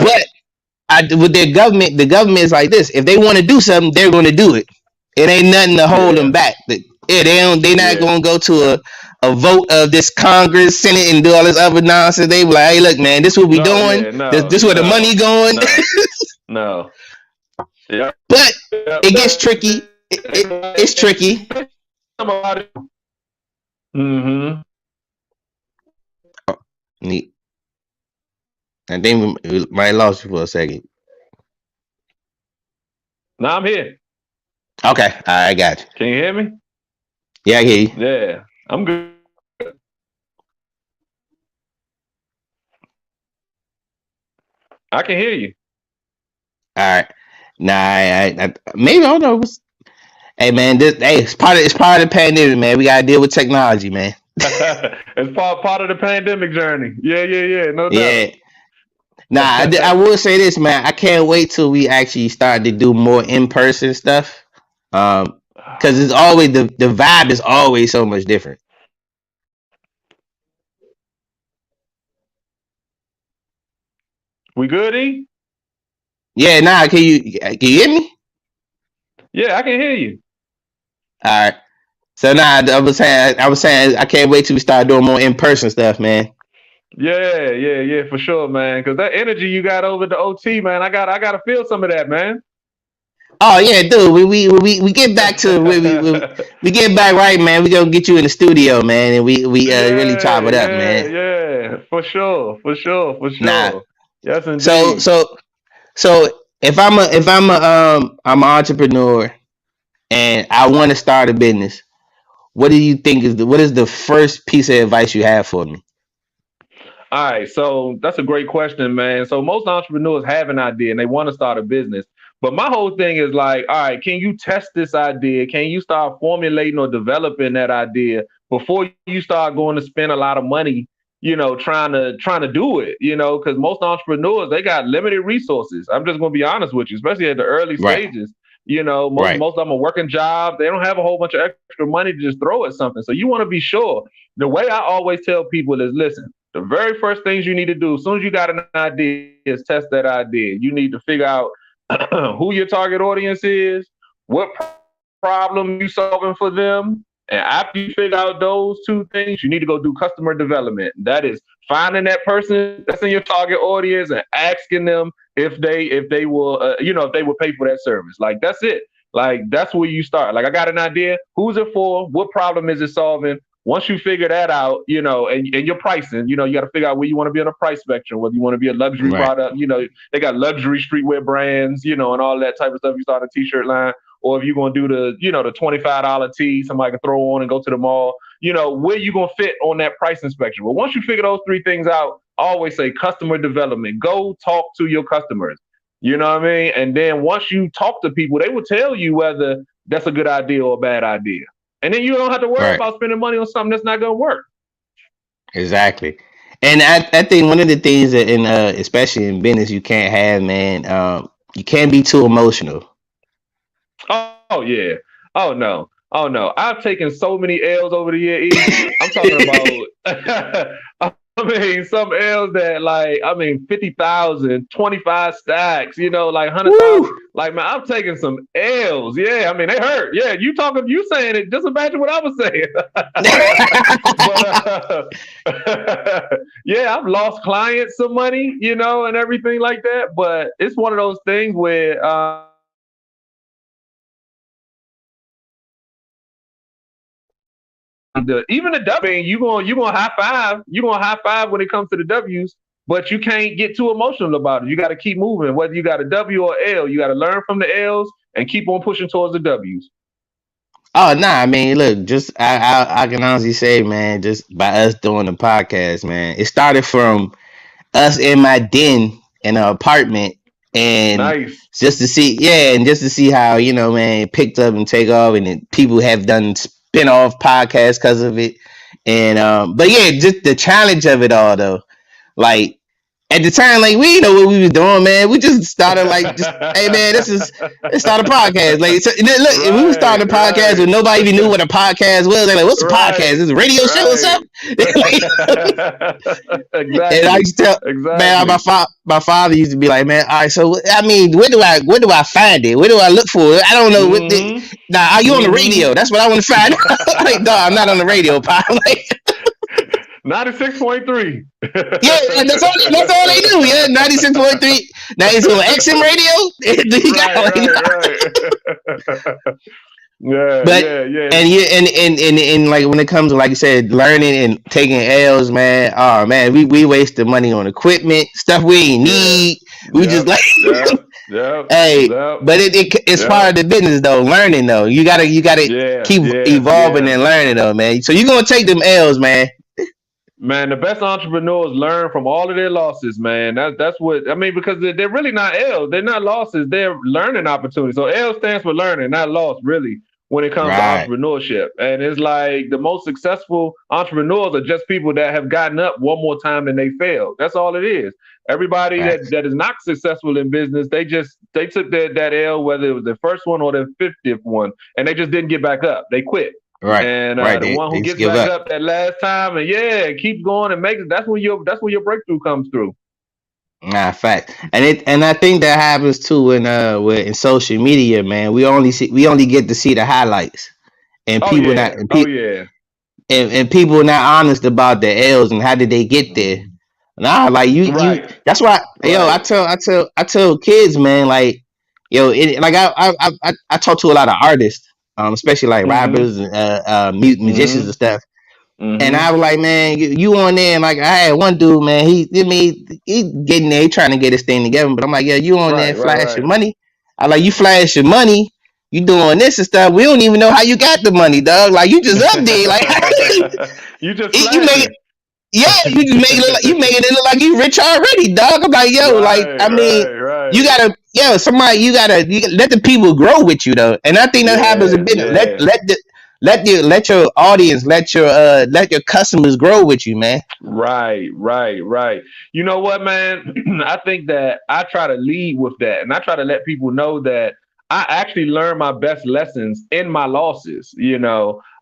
Speaker 1: But with their government, the government is like this. If they want to do something, they're going to do it. It ain't nothing to hold them
Speaker 2: Yeah.
Speaker 1: back. Yeah, they don't. They not
Speaker 2: Yeah.
Speaker 1: going to go to a vote of this Congress, Senate, and do all this other nonsense. They be like, hey, look, man, this what we
Speaker 2: No.
Speaker 1: doing.
Speaker 2: Yeah.
Speaker 1: This
Speaker 2: No.
Speaker 1: where the money
Speaker 2: No.
Speaker 1: going.
Speaker 2: No. No. Yep.
Speaker 1: But
Speaker 2: Yep.
Speaker 1: it gets tricky. It's tricky.
Speaker 2: Somebody. Mm-hmm.
Speaker 1: Neat. I think we might have lost you for a second.
Speaker 2: Now I'm here.
Speaker 1: Okay, I got you.
Speaker 2: Can you hear me?
Speaker 1: Yeah, I hear you.
Speaker 2: Yeah. I'm good. I can hear you.
Speaker 1: All right. Nah, maybe I don't know. Hey man, it's part of the pandemic, man. We gotta deal with technology, man.
Speaker 2: It's part of the pandemic journey. Yeah, yeah, yeah. No doubt.
Speaker 1: Yeah. Nah, I will say this, man. I can't wait till we actually start to do more in person stuff. Because it's always the vibe is always so much different.
Speaker 2: We good, E?
Speaker 1: Yeah, nah. Can you hear me?
Speaker 2: Yeah, I can hear you.
Speaker 1: All right. So nah, I was saying I can't wait till we start doing more in person stuff, man.
Speaker 2: Yeah, for sure, man. Because that energy you got over the OT, man, I gotta feel some of that, man.
Speaker 1: Oh yeah, dude. We get back to we get back right, man. We gonna get you in the studio, man, and we really
Speaker 2: Yeah,
Speaker 1: chop it up, man.
Speaker 2: for sure, for
Speaker 1: Nah.
Speaker 2: sure. Yes,
Speaker 1: So
Speaker 2: indeed.
Speaker 1: so so if I'm an entrepreneur and I want to start a business, what do you think is what is the first piece of advice you have for me?
Speaker 2: All right, so that's a great question, man. So most entrepreneurs have an idea and they want to start a business. But my whole thing is like, all right, can you test this idea? Can you start formulating or developing that idea before you start going to spend a lot of money, trying to do it, because most entrepreneurs they got limited resources. I'm just gonna be honest with you, especially at the early
Speaker 1: Right.
Speaker 2: stages. Most
Speaker 1: Right.
Speaker 2: of them are working jobs. They don't have a whole bunch of extra money to just throw at something. So you want to be sure. The way I always tell people is listen, the very first things you need to do as soon as you got an idea is test that idea. You need to figure out who your target audience is, what problem you solving for them. And after you figure out those two things, you need to go do customer development. That is finding that person that's in your target audience and asking them if they will if they will pay for that service. Like that's it. Like that's where you start. Like I got an idea. Who's it for? What problem is it solving? Once you figure that out, and your pricing, you got to figure out where you want to be on a price spectrum, whether you want to be a luxury
Speaker 1: Right.
Speaker 2: product, they got luxury streetwear brands, and all that type of stuff. You start a t-shirt line, or if you're going to do the $25 tee somebody can throw on and go to the mall, where you going to fit on that pricing spectrum. Well, once you figure those three things out, I always say customer development. Go talk to your customers. You know what I mean? And then once you talk to people, they will tell you whether that's a good idea or a bad idea. And then you don't have to worry
Speaker 1: Right.
Speaker 2: about spending money on something that's not going to work.
Speaker 1: Exactly. And I think one of the things that in especially in business you can't have, man, you can't be too emotional.
Speaker 2: Oh yeah. Oh no. Oh no. I've taken so many L's over the year. I'm talking about. I mean, some L's that like, 50,000, 25 stacks, like 100,000.
Speaker 1: Woo!
Speaker 2: Like, man, I'm taking some L's. Yeah, I mean, they hurt. Yeah, you saying it. Just imagine what I was saying. But yeah, I've lost clients some money, and everything like that. But it's one of those things where even the W, I mean, you gonna high five when it comes to the W's, but you can't get too emotional about it. You got to keep moving, whether you got a W or L. You got to learn from the L's and keep on pushing towards the W's.
Speaker 1: Oh nah, I mean, look, just I can honestly say, man, just by us doing the podcast, man, it started from us in my den in an apartment, and
Speaker 2: Nice.
Speaker 1: just to see, yeah, and just to see how man, it picked up and take off, and then people have done spin off podcasts because of it, and but yeah, just the challenge of it all though, like at the time, like we didn't know what we was doing, man. We just started like just, hey man, let's start a podcast. Like so, look, if we was starting
Speaker 2: Right,
Speaker 1: a podcast and nobody even knew what a podcast was, they're like, what's a podcast?
Speaker 2: right,
Speaker 1: Is it a radio show or
Speaker 2: right.
Speaker 1: something? Like, and I
Speaker 2: Exactly,
Speaker 1: used to tell man,
Speaker 2: exactly.
Speaker 1: my father used to be like, man, all right, so I mean, where do I find it? Where do I look for it? I don't know
Speaker 2: Mm-hmm.
Speaker 1: now are you on the
Speaker 2: Mm-hmm.
Speaker 1: radio? That's what I want to find out. Like, no, I'm not on the radio, pop. Like,
Speaker 2: 96.3.
Speaker 1: yeah, and that's all they do. Yeah, 96.3. Now it's on XM radio. You got
Speaker 2: Right,
Speaker 1: like,
Speaker 2: right, right. Yeah,
Speaker 1: but
Speaker 2: yeah, yeah.
Speaker 1: and yeah, and like when it comes to like you said, learning and taking L's, man. Oh man, we wasted money on equipment, stuff we ain't
Speaker 2: Yeah.
Speaker 1: need. We just
Speaker 2: Yep.
Speaker 1: like,
Speaker 2: Yep. Yep.
Speaker 1: hey,
Speaker 2: Yep.
Speaker 1: but it's part
Speaker 2: Yep.
Speaker 1: of the business though. Learning though, you gotta
Speaker 2: Yeah.
Speaker 1: keep
Speaker 2: Yeah.
Speaker 1: evolving
Speaker 2: Yeah.
Speaker 1: and learning though, man. So you're gonna take them L's, man.
Speaker 2: Man, the best entrepreneurs learn from all of their losses, man. That's what I mean, because they're really not L's. They're not losses. They're learning opportunities. So L stands for learning, not loss, really, when it comes to
Speaker 1: Right,
Speaker 2: entrepreneurship. And it's like the most successful entrepreneurs are just people that have gotten up one more time than they failed. That's all it is. Everybody that,
Speaker 1: right,
Speaker 2: that is not successful in business, they took that L, whether it was the first one or the 50th one, and they just didn't get back up. They quit.
Speaker 1: right,
Speaker 2: And
Speaker 1: right.
Speaker 2: the one who
Speaker 1: They just
Speaker 2: gets
Speaker 1: give
Speaker 2: back
Speaker 1: up.
Speaker 2: up that last time and yeah, keeps going and makes it, that's when your breakthrough comes through.
Speaker 1: Nah, fact, and I think that happens too with in social media, man. We only get to see the highlights, and
Speaker 2: Oh
Speaker 1: people not
Speaker 2: yeah. Oh yeah.
Speaker 1: and people not honest about the L's and how did they get there. Nah, like you.
Speaker 2: Right.
Speaker 1: That's why, yo.
Speaker 2: Right.
Speaker 1: I tell kids, man, like, yo, like I talk to a lot of artists, especially like rappers,
Speaker 2: Mm-hmm.
Speaker 1: and musicians and
Speaker 2: Mm-hmm.
Speaker 1: stuff. And I
Speaker 2: Mm-hmm.
Speaker 1: was like, man, you on there? And like, I had one dude, man. He getting there, he trying to get his thing together. But I'm like, yeah, you on there
Speaker 2: Right. Right.
Speaker 1: flash your
Speaker 2: Right.
Speaker 1: money? I like you flash your money. You doing this and stuff. We don't even know how you got the money, dog. Like you just up there, like
Speaker 2: You just
Speaker 1: you make it.
Speaker 2: flashing.
Speaker 1: Yeah, you just make it look like you make it look like you rich already, dog. I'm like, yo, like
Speaker 2: Right.
Speaker 1: I mean,
Speaker 2: Right.
Speaker 1: you
Speaker 2: Right.
Speaker 1: gotta, yo, somebody, you gotta let the people grow with you though. And I think that happens a
Speaker 2: Yeah.
Speaker 1: bit.
Speaker 2: Yeah.
Speaker 1: Let your audience, let your customers grow with you, man.
Speaker 2: Right, right, right. You know what, man? I think that I try to lead with that, and I try to let people know that I actually learn my best lessons in my losses.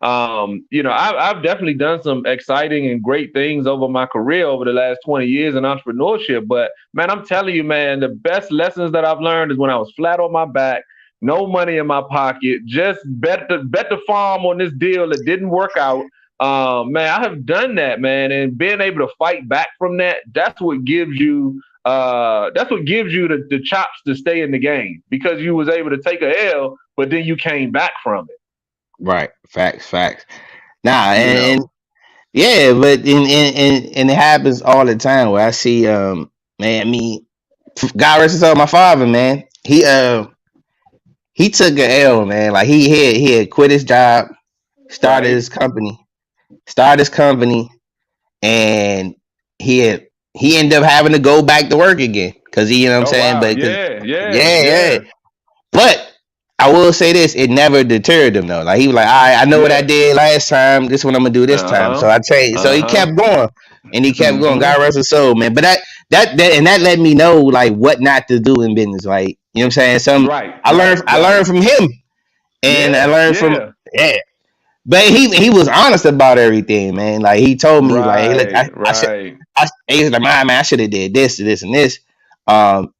Speaker 2: I've definitely done some exciting and great things over my career over the last 20 years in entrepreneurship. But man, I'm telling you, man, the best lessons that I've learned is when I was flat on my back, no money in my pocket, just bet the farm on this deal that didn't work out. Man, I have done that, man, and being able to fight back from that, that's what gives you the chops to stay in the game because you was able to take a L, but then you came back from it.
Speaker 1: Right, facts. Nah,
Speaker 2: You
Speaker 1: and
Speaker 2: know.
Speaker 1: yeah, but and it happens all the time where I see, man, I mean, God rest his soul, my father, man. He took a L, man. Like he had quit his job, started
Speaker 2: Right.
Speaker 1: his company, and he had he ended up having to go back to work again because he, you know what I'm
Speaker 2: Oh
Speaker 1: saying.
Speaker 2: wow.
Speaker 1: But cause,
Speaker 2: Yeah, yeah,
Speaker 1: yeah.
Speaker 2: yeah,
Speaker 1: But I will say this: it never deterred him though. Like he was like, "All right, I know what I
Speaker 2: yeah.
Speaker 1: did last time. This is what I'm gonna do this time." So
Speaker 2: Uh-huh.
Speaker 1: I changed. So he
Speaker 2: Uh-huh.
Speaker 1: kept going, and he kept going. God
Speaker 2: Mm-hmm.
Speaker 1: rest his soul, man. But that let me know like what not to do in business. Like you know what I'm saying.
Speaker 2: Right, right,
Speaker 1: I
Speaker 2: right.
Speaker 1: learned from him, and I
Speaker 2: Yeah,
Speaker 1: learned from,
Speaker 2: yeah.
Speaker 1: yeah. But he was honest about everything, man. Like he told me, like, hey, look,
Speaker 2: Right, right.
Speaker 1: he was like, man, I should have did this and this. Um,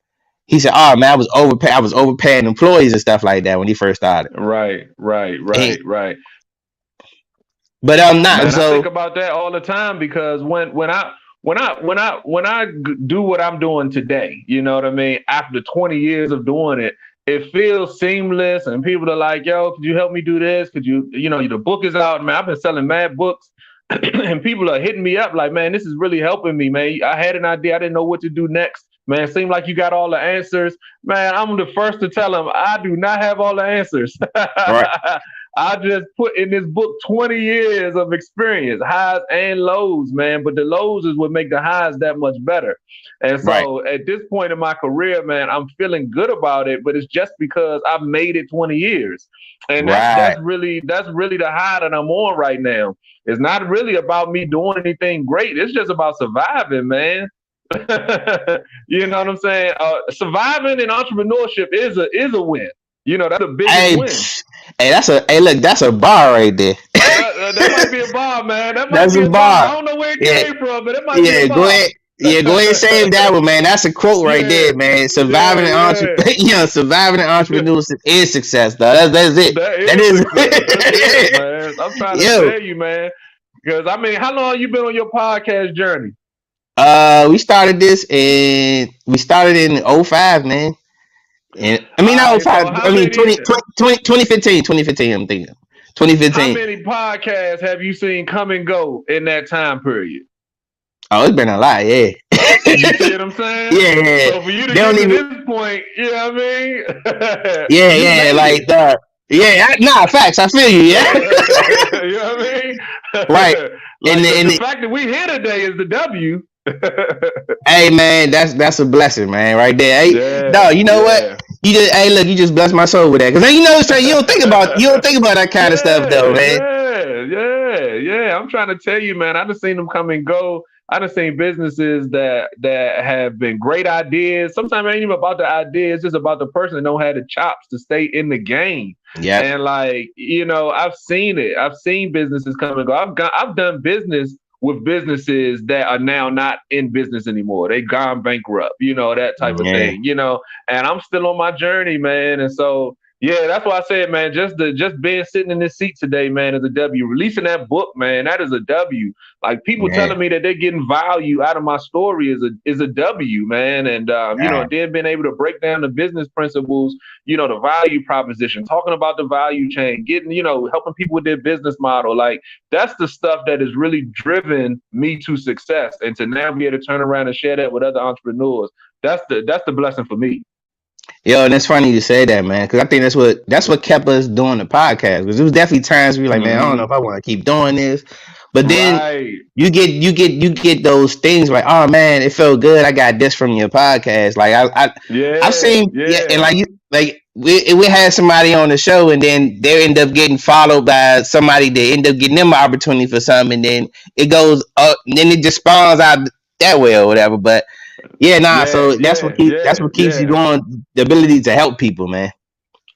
Speaker 1: he said, oh man, I was overpaying employees and stuff like that when he first started.
Speaker 2: Right, right,
Speaker 1: And,
Speaker 2: right, right.
Speaker 1: but I'm not.
Speaker 2: Man, I think
Speaker 1: So
Speaker 2: about that all the time because when I do what I'm doing today, you know what I mean? After 20 years of doing it, it feels seamless and people are like, "Yo, could you help me do this? Could the book is out, man. I've been selling mad books." And people are hitting me up like, "Man, this is really helping me, man. I had an idea, I didn't know what to do next. Man, it seemed like you got all the answers." Man, I'm the first to tell them I do not have all the answers.
Speaker 1: right,
Speaker 2: I just put in this book 20 years of experience, highs and lows, man. But the lows is what make the highs that much better. And
Speaker 1: right,
Speaker 2: so at this point in my career, man, I'm feeling good about it, but it's just because I've made it 20 years. And that's
Speaker 1: right,
Speaker 2: that's really that's really the high that I'm on right now. It's not really about me doing anything great. It's just about surviving, man. You know what I'm saying? Surviving in entrepreneurship is a win. That's the biggest
Speaker 1: hey,
Speaker 2: win.
Speaker 1: hey, look, that's a bar right there.
Speaker 2: That might be a bar, man. That might
Speaker 1: That's
Speaker 2: be
Speaker 1: a
Speaker 2: a bar.
Speaker 1: bar.
Speaker 2: I don't know where it
Speaker 1: Yeah,
Speaker 2: came from, but it might be a
Speaker 1: yeah, go
Speaker 2: bar.
Speaker 1: ahead. Yeah, go ahead and save that one, man. That's a quote right
Speaker 2: Yeah,
Speaker 1: there, man.
Speaker 2: yeah, yeah.
Speaker 1: Surviving in entrepreneurship is success, though. That's it.
Speaker 2: That
Speaker 1: That
Speaker 2: is success. That's it,
Speaker 1: is
Speaker 2: man. I'm trying to
Speaker 1: yo.
Speaker 2: tell you, man. Because I mean, how long you been on your podcast journey?
Speaker 1: We started in '05, man. And I mean,
Speaker 2: All
Speaker 1: not
Speaker 2: right.
Speaker 1: '05.
Speaker 2: So how
Speaker 1: I mean,
Speaker 2: many
Speaker 1: 2015. I'm thinking
Speaker 2: how
Speaker 1: 2015.
Speaker 2: many podcasts have you seen come and go in that time period?
Speaker 1: Oh, it's been a lot, yeah.
Speaker 2: You see what I'm saying?
Speaker 1: Yeah, yeah.
Speaker 2: So for you to
Speaker 1: They
Speaker 2: get
Speaker 1: don't
Speaker 2: to
Speaker 1: even.
Speaker 2: this point, you know what I mean?
Speaker 1: Yeah,
Speaker 2: You
Speaker 1: yeah,
Speaker 2: made
Speaker 1: like
Speaker 2: it.
Speaker 1: yeah. Nah, facts. I feel you. Yeah,
Speaker 2: You know what I mean?
Speaker 1: right. And
Speaker 2: Like the,
Speaker 1: and
Speaker 2: the fact that we here today is the W.
Speaker 1: hey, man, that's a blessing, man, right there. Hey, no,
Speaker 2: Yeah,
Speaker 1: you know what?
Speaker 2: yeah.
Speaker 1: Look, you just blessed my soul with that, because you don't think about that kind of stuff, though,
Speaker 2: Yeah,
Speaker 1: man.
Speaker 2: yeah, yeah, yeah. I'm trying to tell you, man. I just seen them come and go. I done seen businesses that have been great ideas. Sometimes it ain't even about the idea; it's just about the person that don't have the chops to stay in the game.
Speaker 1: Yep.
Speaker 2: And like I've seen it. I've seen businesses come and go. I've done business with businesses that are now not in business anymore. They gone bankrupt. That type of
Speaker 1: Yeah.
Speaker 2: thing. And I'm still on my journey, man. And so Yeah, that's why I said, man, just being sitting in this seat today, man, is a W. Releasing that book, man, that is a W. Like people
Speaker 1: Man,
Speaker 2: telling me that they're getting value out of my story is a W, man. And
Speaker 1: man.
Speaker 2: then being able to break down the business principles, the value proposition, talking about the value chain, getting, helping people with their business model. Like that's the stuff that has really driven me to success and to now be able to turn around and share that with other entrepreneurs. That's the blessing for me.
Speaker 1: Yo, and it's funny you say that, man, because I think that's what kept us doing the podcast. Because it was definitely times we were like, man, I don't know if
Speaker 2: Hmm.
Speaker 1: I want to keep doing this, but then
Speaker 2: Right.
Speaker 1: you get those things like, oh man, it felt good. I got this from your podcast. Like I've
Speaker 2: Yeah.
Speaker 1: seen, yeah, and
Speaker 2: Yeah.
Speaker 1: like you like we had somebody on the show, and then they end up getting followed by somebody that end up getting them an opportunity for something, and then it goes up, and then it just spawns out that way or whatever. But yeah, nah.
Speaker 2: Yeah,
Speaker 1: So
Speaker 2: yeah,
Speaker 1: that's
Speaker 2: yeah,
Speaker 1: what keeps you
Speaker 2: yeah.
Speaker 1: going. The ability to help people, man.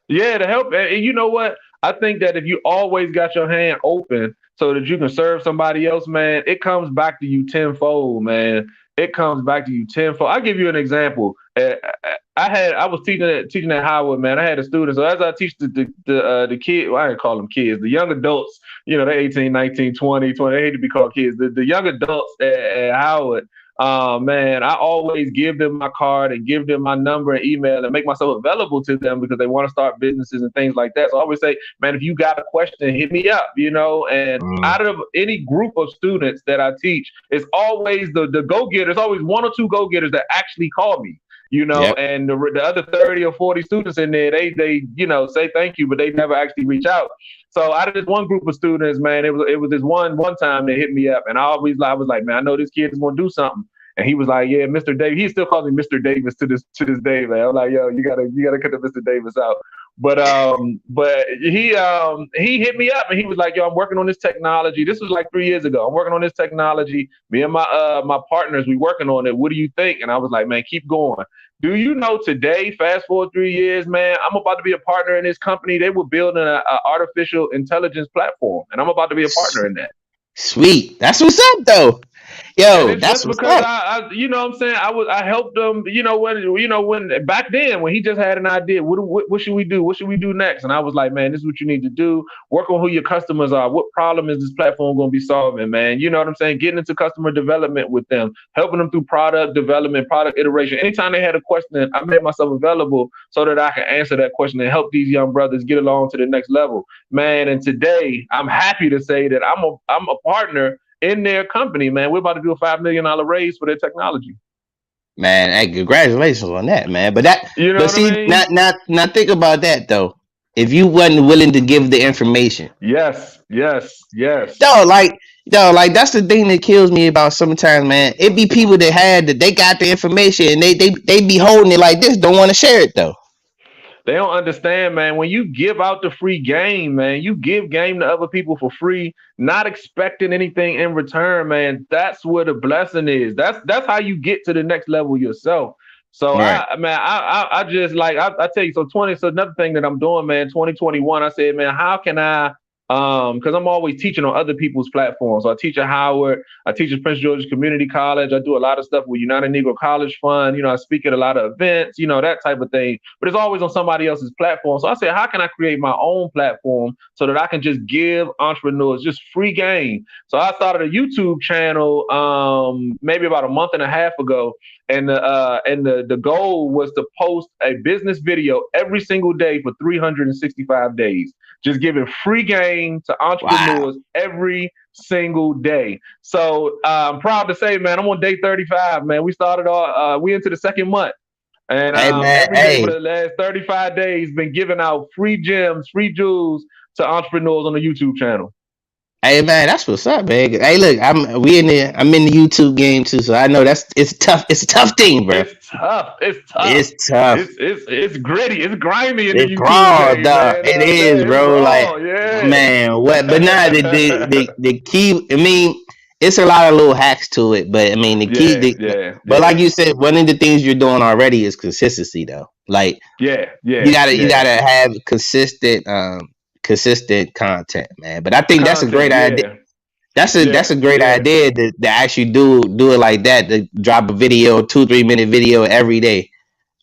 Speaker 2: Yeah, to help. And you know what? I think that if you always got your hand open so that you can serve somebody else, man, it comes back to you tenfold, man. It comes back to you tenfold. I'll give you an example. I was teaching at Howard, man. I had a student. So as I teach the kid, well, I didn't call them kids, the young adults, they're 18, 19, 20, 20. They hate to be called kids. The young adults at Howard, man, I always give them my card and give them my number and email and make myself available to them because they want to start businesses and things like that. So I always say, man, if you got a question, hit me up, and
Speaker 1: Mm,
Speaker 2: out of any group of students that I teach, it's always the go-getters, always one or two go-getters that actually call me.
Speaker 1: yep.
Speaker 2: And the other 30 or 40 students in there, they say thank you, but they never actually reach out. So out of this one group of students, man, it was this one time they hit me up, and I was like, man, I know this kid is gonna do something. And he was like, "Yeah, Mr. Davis." He still calls me Mr. Davis to this day, man. I'm like, "Yo, you gotta cut the Mr. Davis out." But he hit me up and he was like, "Yo, I'm working on this technology. This was like 3 years ago. I'm working on this technology. Me and my partners, we working on it. What do you think?" And I was like, "Man, keep going." Do you know today, fast forward 3 years, man, I'm about to be a partner in this company. They were building a artificial intelligence platform, and I'm about to be a partner in that.
Speaker 1: Sweet. That's what's up, though.
Speaker 2: And
Speaker 1: Yo,
Speaker 2: it's
Speaker 1: that's
Speaker 2: just
Speaker 1: what's
Speaker 2: because
Speaker 1: up,
Speaker 2: you know what I'm saying, I helped them, when back then when he just had an idea, what should we do? What should we do next? And I was like, man, this is what you need to do. Work on who your customers are. What problem is this platform going to be solving, man? You know what I'm saying? Getting into customer development with them, helping them through product development, product iteration. Anytime they had a question, I made myself available so that I can answer that question and help these young brothers get along to the next level, man. And today, I'm happy to say that I'm a partner in their company, man. We're about to do a $5 million raise for their technology.
Speaker 1: man. Hey, congratulations on that, man.
Speaker 2: You know
Speaker 1: But
Speaker 2: what I
Speaker 1: see,
Speaker 2: mean?
Speaker 1: not think about that though. If you wasn't willing to give the information,
Speaker 2: Yes, yes, yes.
Speaker 1: though, like that's the thing that kills me about sometimes, man. It be people that they got the information and they be holding it like this, don't want to share it though.
Speaker 2: They don't understand, man. When you give out the free game, man, you give game to other people for free, not expecting anything in return, man. That's where the blessing is. That's how you get to the next level yourself. So
Speaker 1: Right.
Speaker 2: I just like I tell you, so 20, so another thing that I'm doing, man, 2021, I said, man, how can I because I'm always teaching on other people's platforms. So I teach at Howard, I teach at Prince George's Community College, I do a lot of stuff with United Negro College Fund, I speak at a lot of events, that type of thing. But it's always on somebody else's platform. So I said, how can I create my own platform so that I can just give entrepreneurs just free game? So I started a YouTube channel maybe about a month and a half ago, and the goal was to post a business video every single day for 365 days, just giving free game to
Speaker 1: Wow.
Speaker 2: entrepreneurs every single day. So I'm proud to say, man, I'm on day 35, man. We started we into the second month. And
Speaker 1: Hey man.
Speaker 2: every day for
Speaker 1: Hey.
Speaker 2: the last 35 days, been giving out free gems, free jewels to entrepreneurs on the YouTube channel.
Speaker 1: Hey man, that's what's up, man. Hey, look, I'm in the YouTube game too, so I know it's tough. It's a tough thing, bro.
Speaker 2: It's tough. It's tough.
Speaker 1: It's tough.
Speaker 2: It's gritty. It's grimy in the
Speaker 1: It's
Speaker 2: YouTube
Speaker 1: raw,
Speaker 2: game,
Speaker 1: dog.
Speaker 2: man.
Speaker 1: It is,
Speaker 2: It's
Speaker 1: bro. Like,
Speaker 2: raw. Yeah.
Speaker 1: man, what? But nah, the key. I mean, it's a lot of little hacks to it, but I mean, the key.
Speaker 2: Yeah. Yeah.
Speaker 1: But like
Speaker 2: Yeah.
Speaker 1: you said, one of the things you're doing already is consistency, though. Like,
Speaker 2: Yeah.
Speaker 1: you
Speaker 2: Yeah.
Speaker 1: gotta you
Speaker 2: Yeah.
Speaker 1: gotta have consistent content, man. But I think that's a great
Speaker 2: Content.
Speaker 1: idea.
Speaker 2: Yeah.
Speaker 1: That's
Speaker 2: Yeah.
Speaker 1: a great
Speaker 2: Yeah.
Speaker 1: idea to actually do it like that. To drop a video, 2 3 minute video every day.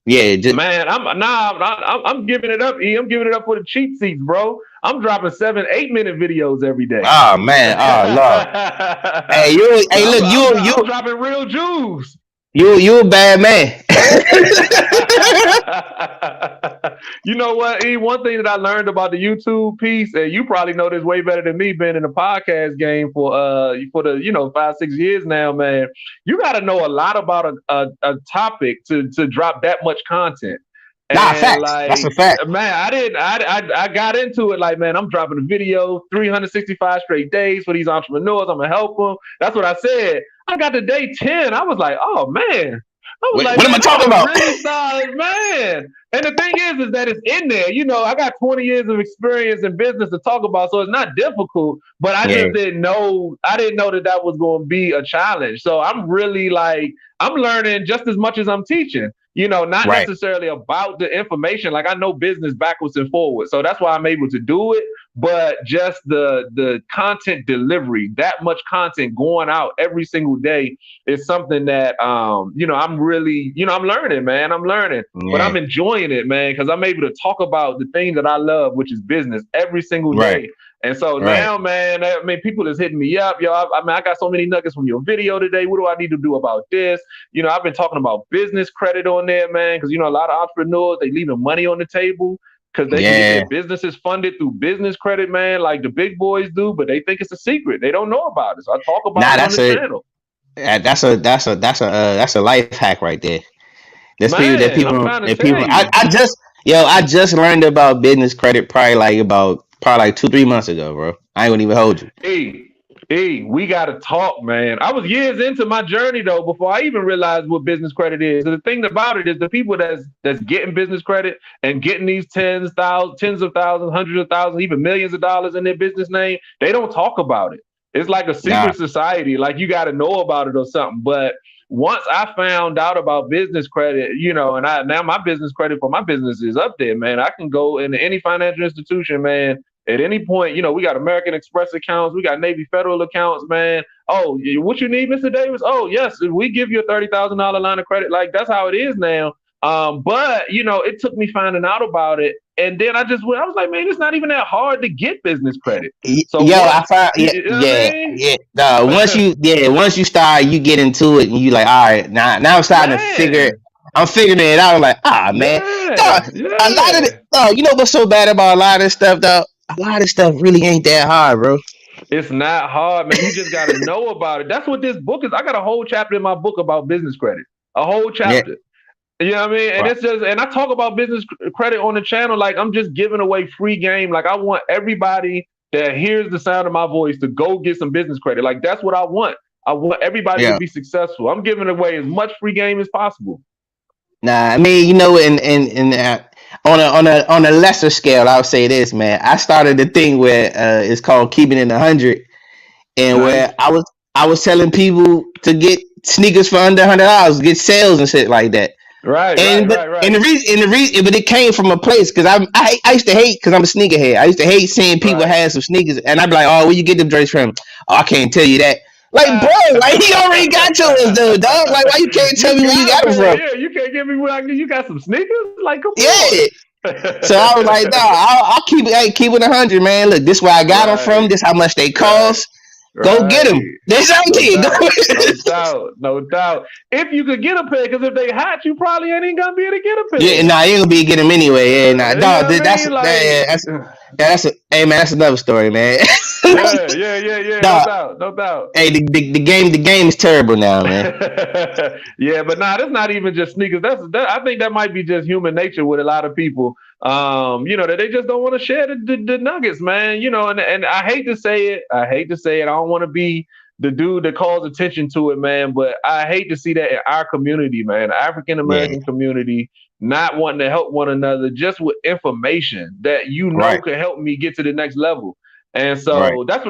Speaker 1: Yeah, just
Speaker 2: Man, I'm giving it up, E. I'm giving it up for the cheap seats, bro. I'm dropping 7, 8 minute videos every day.
Speaker 1: oh man, oh Lord. Hey, hey, look,
Speaker 2: I'm dropping real jewels.
Speaker 1: you a bad man.
Speaker 2: You know what, E? One thing that I learned about the YouTube piece, and you probably know this way better than me, being in the podcast game for the 5 6 years now, man. You got to know a lot about a topic to drop that much content.
Speaker 1: Nah,
Speaker 2: And
Speaker 1: facts. That's a fact.
Speaker 2: man, I didn't. I got into it like, man, I'm dropping a video 365 straight days for these entrepreneurs. I'm gonna help them. That's what I said. I got to day 10. I was like, oh man. I was like,
Speaker 1: What am I
Speaker 2: man, I
Speaker 1: talking
Speaker 2: done
Speaker 1: about?
Speaker 2: really started, man. And the thing is that it's in there. I got 20 years of experience in business to talk about, so it's not difficult. But I
Speaker 1: Yeah,
Speaker 2: just didn't know. I didn't know that that was going to be a challenge. So I'm really like, I'm learning just as much as I'm teaching. Not
Speaker 1: right.
Speaker 2: necessarily about the information. Like I know business backwards and forwards, so that's why I'm able to do it. But just the content delivery, that much content going out every single day is something that I'm really I'm learning, man. I'm learning, but
Speaker 1: Yeah,
Speaker 2: I'm enjoying it, man, because I'm able to talk about the thing that I love, which is business, every single
Speaker 1: right,
Speaker 2: day. And so
Speaker 1: right.
Speaker 2: now, man, I mean, people is hitting me up, yo. I got so many nuggets from your video today. What do I need to do about this? I've been talking about business credit on there, man, because a lot of entrepreneurs, they leaving money on the table because they can get
Speaker 1: Yeah.
Speaker 2: their businesses funded through business credit, man, like the big boys do, but they think it's a secret. They don't know about it. So I talk about
Speaker 1: Nah,
Speaker 2: it on the channel.
Speaker 1: that's a life hack right there. That's people that
Speaker 2: Man, I'm
Speaker 1: people
Speaker 2: trying to
Speaker 1: that
Speaker 2: tell
Speaker 1: people.
Speaker 2: you.
Speaker 1: I just learned about business credit probably like 2 3 months ago, bro. I ain't gonna even hold you.
Speaker 2: Hey, hey, we got to talk, man. I was years into my journey though before I even realized what business credit is. And the thing about it is the people that's getting business credit and getting these tens of thousands, hundreds of thousands, even millions of dollars in their business name, they don't talk about it. It's like a
Speaker 1: Nah,
Speaker 2: secret society. Like you got to know about it or something. But once I found out about business credit, and now my business credit for my business is up there, man. I can go into any financial institution, man, at any point. We got American Express accounts, we got Navy Federal accounts, man. Oh, what you need, Mr. Davis? Oh, yes, we give you a $30,000 line of credit. Like that's how it is now. But it took me finding out about it, and then I was like, man, it's not even that hard to get business credit. So
Speaker 1: yo, I
Speaker 2: once
Speaker 1: found
Speaker 2: you know what I mean,
Speaker 1: yeah. Once you start, you get into it, and you like, all right, now I'm starting to figure.
Speaker 2: man,
Speaker 1: I'm figuring it out. I'm like, man, dog,
Speaker 2: yeah,
Speaker 1: a lot of
Speaker 2: yeah.
Speaker 1: you know what's so bad about a lot of this stuff, though? A lot of stuff really ain't that hard, bro.
Speaker 2: It's not hard, man. You just got to know about it. That's what this book is. I got a whole chapter in my book about business credit. A whole
Speaker 1: Yeah,
Speaker 2: chapter. You know what I mean? And
Speaker 1: right.
Speaker 2: it's just, and I talk about business credit on the channel like I'm just giving away free game. Like I want everybody that hears the sound of my voice to go get some business credit. Like that's what I want. I want everybody to
Speaker 1: Yeah.
Speaker 2: be successful. I'm giving away as much free game as possible.
Speaker 1: Nah, I mean, on a lesser scale, I'll say this, man. I started a thing where it's called keeping it 100, and
Speaker 2: Nice.
Speaker 1: where I was telling people to get sneakers for under $100, get sales and shit like that.
Speaker 2: Right, right,
Speaker 1: And but
Speaker 2: right,
Speaker 1: and
Speaker 2: right,
Speaker 1: the reason, but it came from a place because I used to hate because I'm a sneakerhead. I used to hate seeing people
Speaker 2: right.
Speaker 1: have some sneakers, and I'd be like, oh, where you get them drinks from? Oh, I can't tell you that. Like, bro, like he already got yours, dude, dog. Like, why you can't tell
Speaker 2: You
Speaker 1: me where you got
Speaker 2: got
Speaker 1: them
Speaker 2: me.
Speaker 1: from?
Speaker 2: Yeah, you can't give me like you got some sneakers. Like, come
Speaker 1: Yeah.
Speaker 2: on.
Speaker 1: So I was like, no, I'll keep it 100, man. Look, this where I got them from.
Speaker 2: Right,
Speaker 1: This how much they
Speaker 2: right.
Speaker 1: cost. Go get them.
Speaker 2: Right.
Speaker 1: That's how I
Speaker 2: No
Speaker 1: did.
Speaker 2: doubt. No doubt. No doubt. If you could get a pair, because if they hot, you probably ain't even gonna be able to get a
Speaker 1: Yeah,
Speaker 2: pair.
Speaker 1: nah, you gonna be getting them anyway. Yeah, nah,
Speaker 2: You
Speaker 1: dog.
Speaker 2: know what I mean?
Speaker 1: That's a hey man, that's another story, man.
Speaker 2: Yeah, yeah, yeah, yeah. No
Speaker 1: Dog,
Speaker 2: doubt. No doubt.
Speaker 1: hey, the game is terrible now, man.
Speaker 2: Yeah, but nah, that's not even just sneakers. I think that might be just human nature with a lot of people. That they just don't want to share the nuggets, man. And I hate to say it. I hate to say it. I don't want to be the dude that calls attention to it, man. But I hate to see that in our community, man, the African
Speaker 1: Yeah,
Speaker 2: American community, not wanting to help one another just with information that
Speaker 1: right,
Speaker 2: could help me get to the next level. And
Speaker 1: right,
Speaker 2: so that's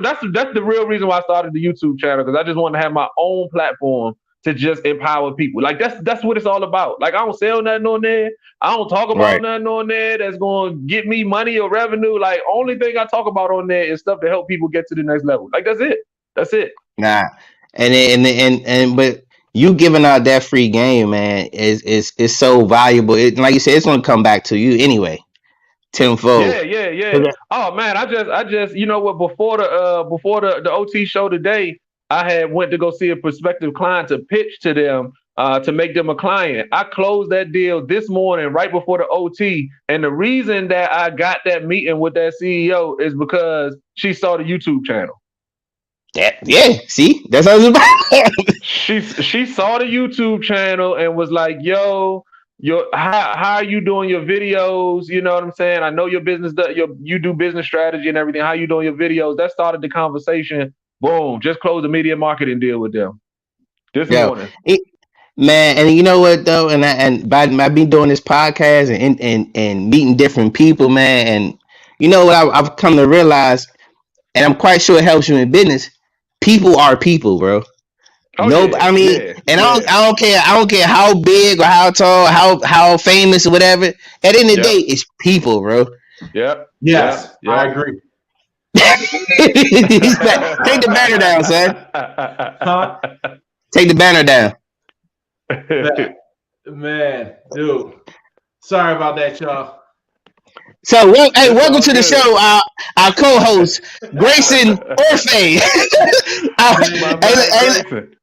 Speaker 2: the real reason why I started the YouTube channel, because I just want to have my own platform to just empower people. Like that's what it's all about. Like I don't sell nothing on there. I don't talk about
Speaker 1: right.
Speaker 2: nothing on there that's going to get me money or revenue. Like only thing I talk about on there is stuff to help people get to the next level. Like that's it. That's it.
Speaker 1: Nah, and but you giving out that free game, man, is so valuable. It, like you said, it's gonna come back to you anyway, tenfold.
Speaker 2: Yeah, yeah, yeah. Oh man, I just, you know what? Before the OT show today, I had went to go see a prospective client to pitch to them, to make them a client. I closed that deal this morning, right before the OT, and the reason that I got that meeting with that CEO is because she saw the YouTube channel.
Speaker 1: Yeah, see, that's how it's about.
Speaker 2: She saw the YouTube channel and was like, "Yo, how are you doing your videos? You know what I'm saying? I know your business, you do business strategy and everything. How you doing your videos?" That started the conversation. Boom, just closed a media marketing deal with them this
Speaker 1: Yo,
Speaker 2: morning.
Speaker 1: it, man, and you know what though, and by me doing this podcast and meeting different people, man, and you know what I've come to realize, and I'm quite sure it helps you in business. People are people, bro.
Speaker 2: Oh
Speaker 1: No,
Speaker 2: yeah,
Speaker 1: I mean,
Speaker 2: yeah,
Speaker 1: and
Speaker 2: yeah,
Speaker 1: I don't care how big or how tall, how famous or whatever. At the end of the day,
Speaker 2: yep,
Speaker 1: it's people, bro.
Speaker 2: yep, yep,
Speaker 3: Yes, I
Speaker 2: yep.
Speaker 3: agree.
Speaker 1: He's back. Take the banner down, son.
Speaker 3: Huh?
Speaker 1: Take the banner down.
Speaker 3: That man, dude. Sorry about that, y'all.
Speaker 1: So, hey,
Speaker 2: It's
Speaker 1: welcome
Speaker 2: all
Speaker 1: to the
Speaker 2: good.
Speaker 1: show. Our co-host Grayson Orfe.
Speaker 2: My
Speaker 1: Hey,
Speaker 2: man Grayson.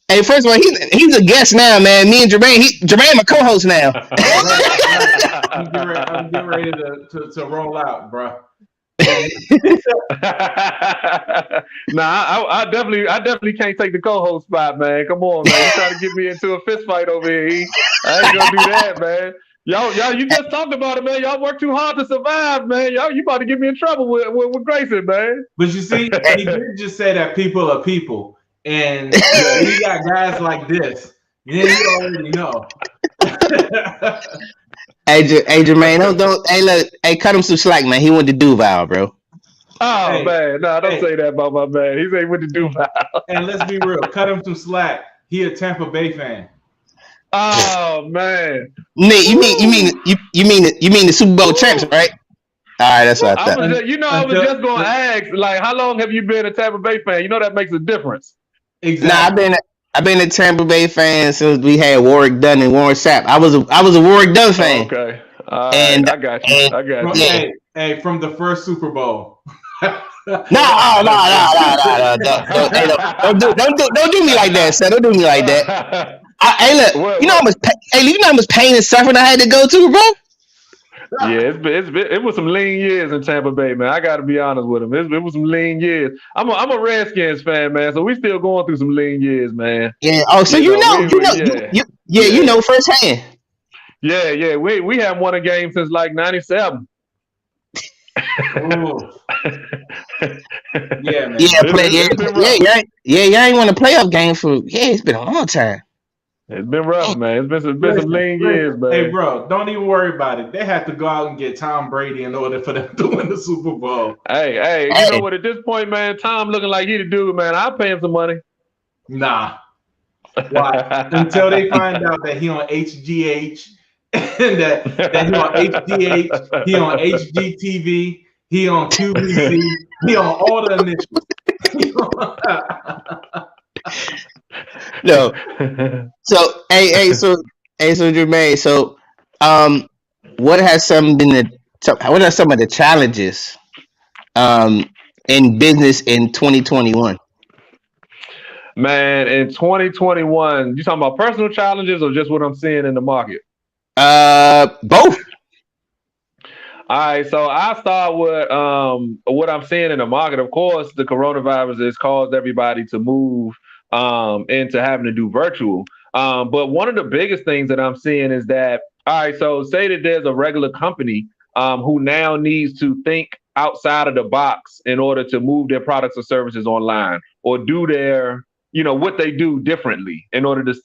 Speaker 1: hey, first of all, he's a guest now, man. Me and Jermaine, Jermaine, my co-host now.
Speaker 3: Right, right. I'm getting ready to roll out, bro. So,
Speaker 2: I definitely can't take the co-host spot, man. Come on, man. You trying to get me into a fist fight over here? E? I ain't gonna do that, man. Y'all, you just talked about it, man. Y'all work too hard to survive, man. Y'all, you about to get me in trouble with Grayson, man.
Speaker 3: but you see, he did just say that people are people, and
Speaker 2: Yeah.
Speaker 3: when you got guys like this, then you already know.
Speaker 1: Hey, Jermaine, don't, hey, look, hey, cut him some slack, man. He went to Duval, bro.
Speaker 2: Oh
Speaker 3: Hey,
Speaker 2: man, no, don't
Speaker 3: hey,
Speaker 2: say that about my man. He's ain't with the Duval.
Speaker 3: and let's be real. Cut him some slack. He a Tampa Bay fan.
Speaker 2: Oh man.
Speaker 1: Nate,
Speaker 2: Woo.
Speaker 1: you mean the Super Bowl champs,
Speaker 2: Woo.
Speaker 1: right? All right, that's what I
Speaker 2: I
Speaker 1: thought.
Speaker 2: was just, I was
Speaker 3: Until
Speaker 2: just gonna ask, like, how long have you been a Tampa Bay fan? You know that makes a difference.
Speaker 1: Nah,
Speaker 3: exactly.
Speaker 1: I've been a Tampa Bay fan since we had Warwick Dunn and Warren Sapp. I was a Warwick Dunn
Speaker 2: Oh,
Speaker 1: fan,
Speaker 2: okay. All right.
Speaker 1: and
Speaker 2: I got you.
Speaker 1: and
Speaker 2: I got
Speaker 3: From,
Speaker 2: you.
Speaker 1: yeah.
Speaker 3: hey, from the first Super Bowl.
Speaker 1: No, oh, no, hey, don't do me like that, son. Don't do me like that. Hey, look,
Speaker 2: what,
Speaker 1: you know
Speaker 2: what?
Speaker 1: how much pain and suffering I had to go to, bro.
Speaker 2: Yeah, it was some lean years in Tampa Bay, man. I got to be honest with him. It was some lean years. I'm a Redskins fan, man. So we still going through some lean years, man.
Speaker 1: Yeah. Oh, so
Speaker 2: You know, yeah,
Speaker 1: yeah, you
Speaker 2: yeah,
Speaker 1: know firsthand.
Speaker 2: yeah. We haven't won a game since like '97.
Speaker 3: Oh, yeah,
Speaker 1: Yeah,
Speaker 3: man.
Speaker 2: It's been rough.
Speaker 1: y'all ain't won a playoff game for it's been a long time.
Speaker 2: It's been rough, man. It's been some
Speaker 3: Listen,
Speaker 2: lean years,
Speaker 3: listen. Hey,
Speaker 2: man.
Speaker 3: bro, don't even worry about it. They have to go out and get Tom Brady in order for them to win the Super Bowl.
Speaker 2: Hey, you know
Speaker 1: Hey,
Speaker 2: what? At this point, man, Tom looking like he the dude, man. I'll pay him some money.
Speaker 3: Nah. Why? Until they find out that he on HGH and that he on HGH, he on HGTV, he on QVC, he on all the initials.
Speaker 1: no. So so Jermaine, so um what has some been what are some of the challenges um in business in 2021?
Speaker 2: Man, in 2021, you talking about personal challenges or just what I'm seeing in the market?
Speaker 1: Both.
Speaker 2: All right, so I start with what I'm seeing in the market. Of course, the coronavirus has caused everybody to move into having to do virtual. But one of the biggest things that I'm seeing is that, all right, so say that there's a regular company who now needs to think outside of the box in order to move their products or services online or do their, what they do differently in order to,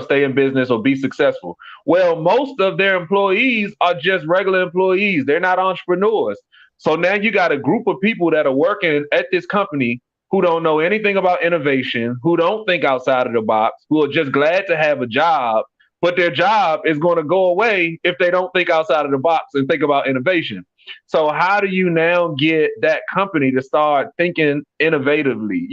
Speaker 2: stay in business or be successful. Well, most of their employees are just regular employees. They're not entrepreneurs. So now you got a group of people that are working at this company who don't know anything about innovation, who don't think outside of the box, who are just glad to have a job, but their job is going to go away if they don't think outside of the box and think about innovation. So how do you now get that company to start thinking innovatively?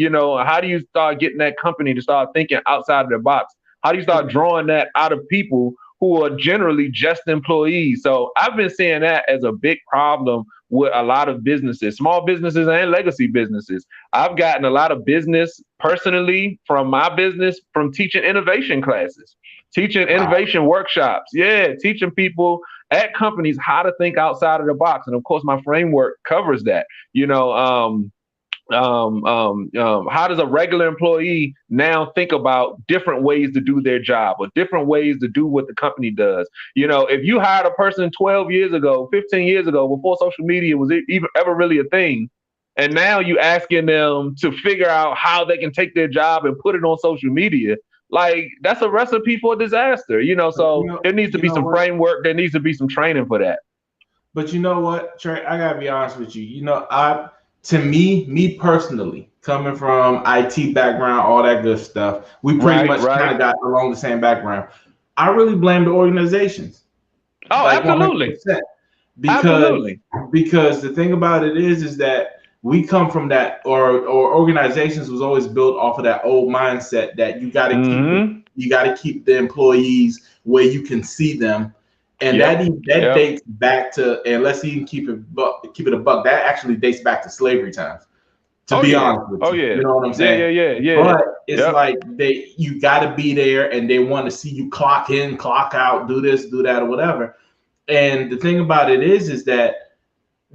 Speaker 2: How do you start getting that company to start thinking outside of the box? How do you start drawing that out of people who are generally just employees? So I've been seeing that as a big problem with a lot of businesses, small businesses and legacy businesses. I've gotten a lot of business personally from my business from teaching innovation classes, teaching innovation workshops. Yeah, teaching people at companies how to think outside of the box. And of course, my framework covers that. How does a regular employee now think about different ways to do their job or different ways to do what the company does? If you hired a person 12 years ago, 15 years ago, before social media was even ever really a thing, and now you asking them to figure out how they can take their job and put it on social media, like that's a recipe for disaster. So there needs to be some framework. There needs to be some training for that.
Speaker 3: But you know what, Trey? I gotta be honest with you. To me personally, coming from IT background, all that good stuff, we pretty much kind of got along the same background. I really blame the organizations.
Speaker 2: Oh, like absolutely.
Speaker 3: 100%. Because the thing about it is that we come from that, or organizations was always built off of that old mindset that you got to keep the employees where you can see them. And that dates back to, and let's even keep it a buck. That actually dates back to slavery times. To be honest with you, you know what I'm saying?
Speaker 2: Yeah.
Speaker 3: But it's like you got to be there, and they want to see you clock in, clock out, do this, do that, or whatever. And the thing about it is that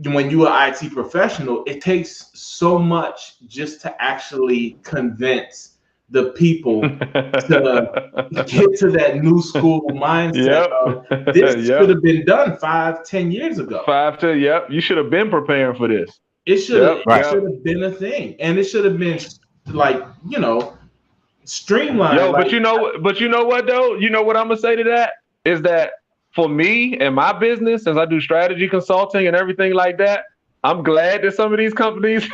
Speaker 3: when you're an IT professional, it takes so much just to actually convince the people to get to that new school mindset of this should have been done 5-10 years ago.
Speaker 2: You should have been preparing for this.
Speaker 3: It should have been a thing, and it should have been like streamlined.
Speaker 2: But you know what though? You know what I'm gonna say to that is that for me and my business, since I do strategy consulting and everything like that, I'm glad that some of these companies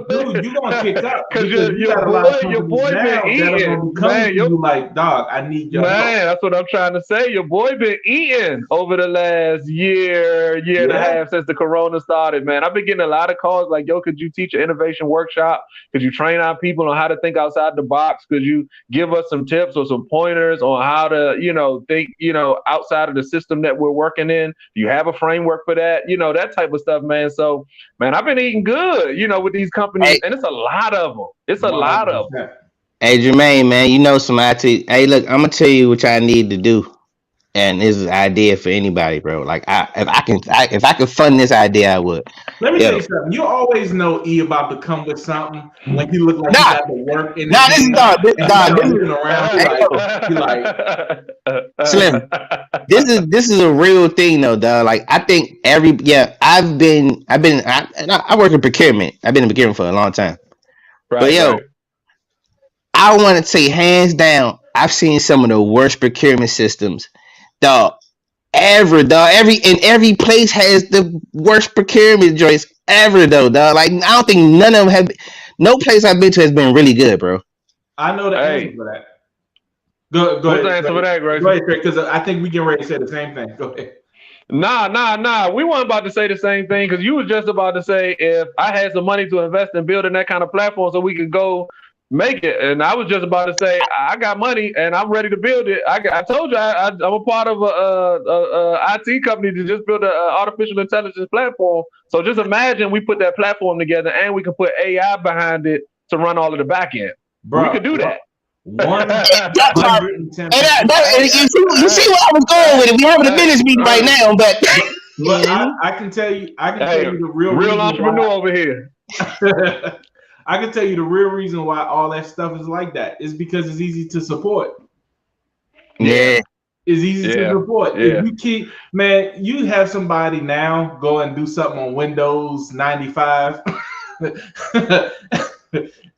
Speaker 3: dude, you gonna kick up
Speaker 2: because your boy been eating. Man,
Speaker 3: you like, dog, I need your help.
Speaker 2: That's what I'm trying to say. Your boy been eating over the last year and a half since the corona started, man. I've been getting a lot of calls like, yo, could you teach an innovation workshop? Could you train our people on how to think outside the box? Could you give us some tips or some pointers on how to, think, outside of the system that we're working in? Do you have a framework for that? That type of stuff, man. So, man, I've been eating good, with these companies, and it's a lot of them. It's a lot of them.
Speaker 1: Hey, Tremain, man, some IT. Hey, look, I'm gonna tell you what I need to do, and this is an idea for anybody, bro. Like, if I could fund this idea, I would.
Speaker 3: Let me tell you something. You always know E about to come with something when he look like he got to work in.
Speaker 1: This is dog. This is
Speaker 3: around.
Speaker 1: Slim. This is a real thing though, dog. Like I think I work in procurement. I've been in procurement for a long time. But I want to say hands down, I've seen some of the worst procurement systems, dog. Every place has the worst procurement joints ever, though, dog. Like I don't think none of them have. No place I've been to has been really good, bro.
Speaker 3: I know the answer for that. Go
Speaker 2: What's the answer for that, Grace?
Speaker 3: Go ahead, because I think we get ready to say the same thing. Go ahead.
Speaker 2: Nah. We weren't about to say the same thing because you was just about to say if I had some money to invest in building that kind of platform so we could go make it, and I was just about to say I got money and I'm ready to build it. I told you I'm a part of a IT company to just build an artificial intelligence platform. So just imagine we put that platform together and we can put AI behind it to run all of the back end. Bro, we could do that.
Speaker 3: 110%.
Speaker 1: You see where I was going with it. We having a business meeting right now, but
Speaker 3: I can tell you the real
Speaker 2: entrepreneur over here.
Speaker 3: I can tell you the real reason why all that stuff is like that is because it's easy to support.
Speaker 1: Yeah.
Speaker 3: It's easy to support.
Speaker 2: Yeah.
Speaker 3: If you have somebody now go and do something on Windows 95.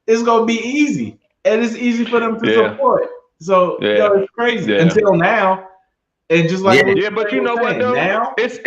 Speaker 3: It's gonna be easy. And it's easy for them to support. So it's crazy until now. And just like
Speaker 2: but you know what though? Now it's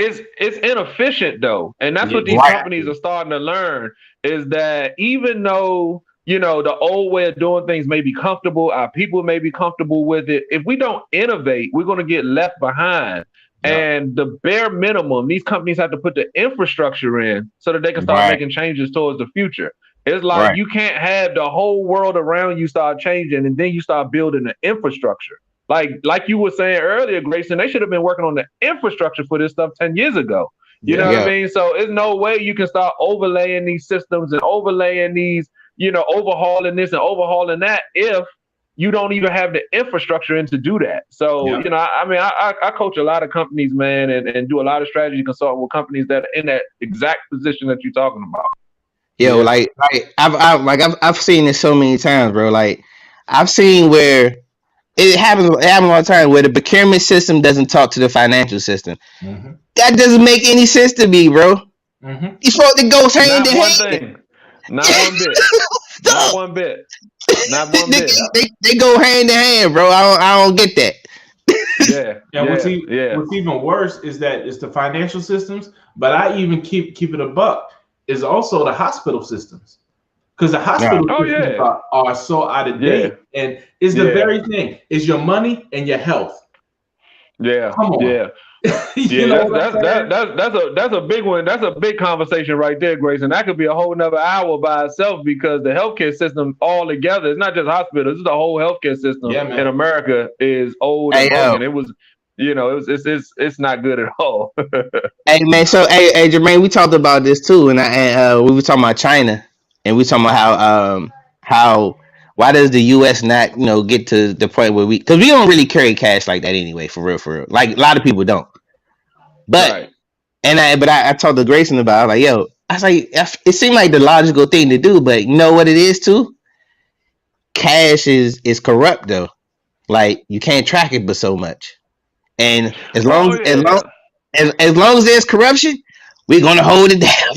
Speaker 2: inefficient though. And that's what these companies are starting to learn is that even though the old way of doing things may be comfortable, our people may be comfortable with it. If we don't innovate, we're gonna get left behind. Yeah. And the bare minimum, these companies have to put the infrastructure in so that they can start making changes towards the future. It's like
Speaker 1: Right.
Speaker 2: you can't have the whole world around you start changing and then you start building the infrastructure. Like you were saying earlier, Grayson, they should have been working on the infrastructure for this stuff 10 years ago. You know
Speaker 3: Yeah.
Speaker 2: what I
Speaker 1: Yeah.
Speaker 2: mean? So there's no way you can start overlaying these systems and overlaying these, overhauling this and overhauling that if you don't even have the infrastructure in to do that. So,
Speaker 3: Yeah.
Speaker 2: I mean, I coach a lot of companies, man, and do a lot of strategy consulting with companies that are in that exact position that you're talking about.
Speaker 1: Yo,
Speaker 3: Yeah.
Speaker 1: I've seen this so many times, bro. Like I've seen where it happens all the time where the procurement system doesn't talk to the financial system.
Speaker 3: Mm-hmm.
Speaker 1: That doesn't make any sense to me, bro.
Speaker 3: Mm-hmm.
Speaker 1: You supposed to go hand
Speaker 2: Not
Speaker 1: in
Speaker 2: one
Speaker 1: hand.
Speaker 2: thing. Not one bit. Not
Speaker 1: Dog.
Speaker 2: one bit. Not
Speaker 1: they,
Speaker 2: one
Speaker 1: they,
Speaker 2: bit.
Speaker 1: they go hand in hand, bro. I don't get that.
Speaker 2: Yeah,
Speaker 3: And
Speaker 2: yeah, yeah.
Speaker 3: what's even worse is that it's the financial systems, but I even keep it a buck is also the hospital systems. Because the
Speaker 1: Nah.
Speaker 3: hospital
Speaker 2: Oh
Speaker 3: systems
Speaker 2: yeah,
Speaker 3: are so out of date.
Speaker 2: yeah,
Speaker 3: And it's the
Speaker 2: yeah,
Speaker 3: very thing. It's your money and your health.
Speaker 2: yeah,
Speaker 3: Come on.
Speaker 2: yeah.
Speaker 3: You
Speaker 2: Yeah,
Speaker 3: know
Speaker 2: that's
Speaker 3: what
Speaker 2: that's
Speaker 3: I'm
Speaker 2: that,
Speaker 3: saying?
Speaker 2: that's a big one. That's a big conversation right there, Grace, and that could be a whole another hour by itself because the healthcare system all together, it's not just hospitals, it's the whole healthcare system
Speaker 3: Yeah,
Speaker 2: in
Speaker 3: man.
Speaker 2: America is old and
Speaker 1: Hey yo,
Speaker 2: broken. It was, it's not good at all.
Speaker 1: hey man. So hey Jermaine, we talked about this too, and we were talking about China, and we were talking about how why does the U.S. not get to the point where because we don't really carry cash like that anyway, for real. Like a lot of people don't, but
Speaker 2: Right.
Speaker 1: I talked to Grayson about it, like yo, I was like it seemed like the logical thing to do, but you know what it is too. Cash is corrupt though. Like you can't track it, but so much. And as long
Speaker 2: Oh
Speaker 1: as as long
Speaker 2: yeah.
Speaker 1: as long as there's corruption, we're gonna hold it down.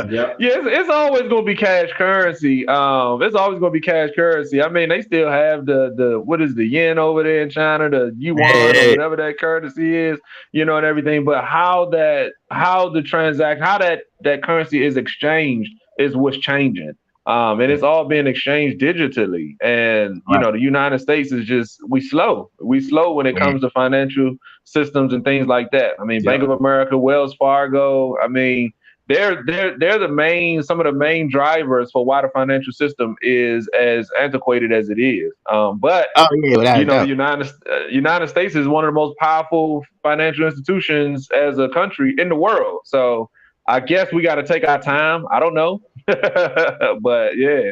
Speaker 3: Yep.
Speaker 2: Yeah, it's always going to be cash currency. It's always going to be cash currency. I mean, they still have the what is the yen over there in China, the yuan or
Speaker 1: Hey,
Speaker 2: whatever that currency is, and everything. But how the transaction, how that currency is exchanged is what's changing. And it's all being exchanged digitally. And
Speaker 1: right,
Speaker 2: the United States is just we slow. We slow when it
Speaker 1: man,
Speaker 2: comes to financial systems and things like that. I mean, Bank
Speaker 3: Yep.
Speaker 2: of America, Wells Fargo. I mean, they're the main some of the main drivers for why the financial system is as antiquated as it is. But
Speaker 1: oh yeah, without a
Speaker 2: the
Speaker 1: doubt.
Speaker 2: United States is one of the most powerful financial institutions as a country in the world. So I guess we got to take our time. I don't know, but yeah.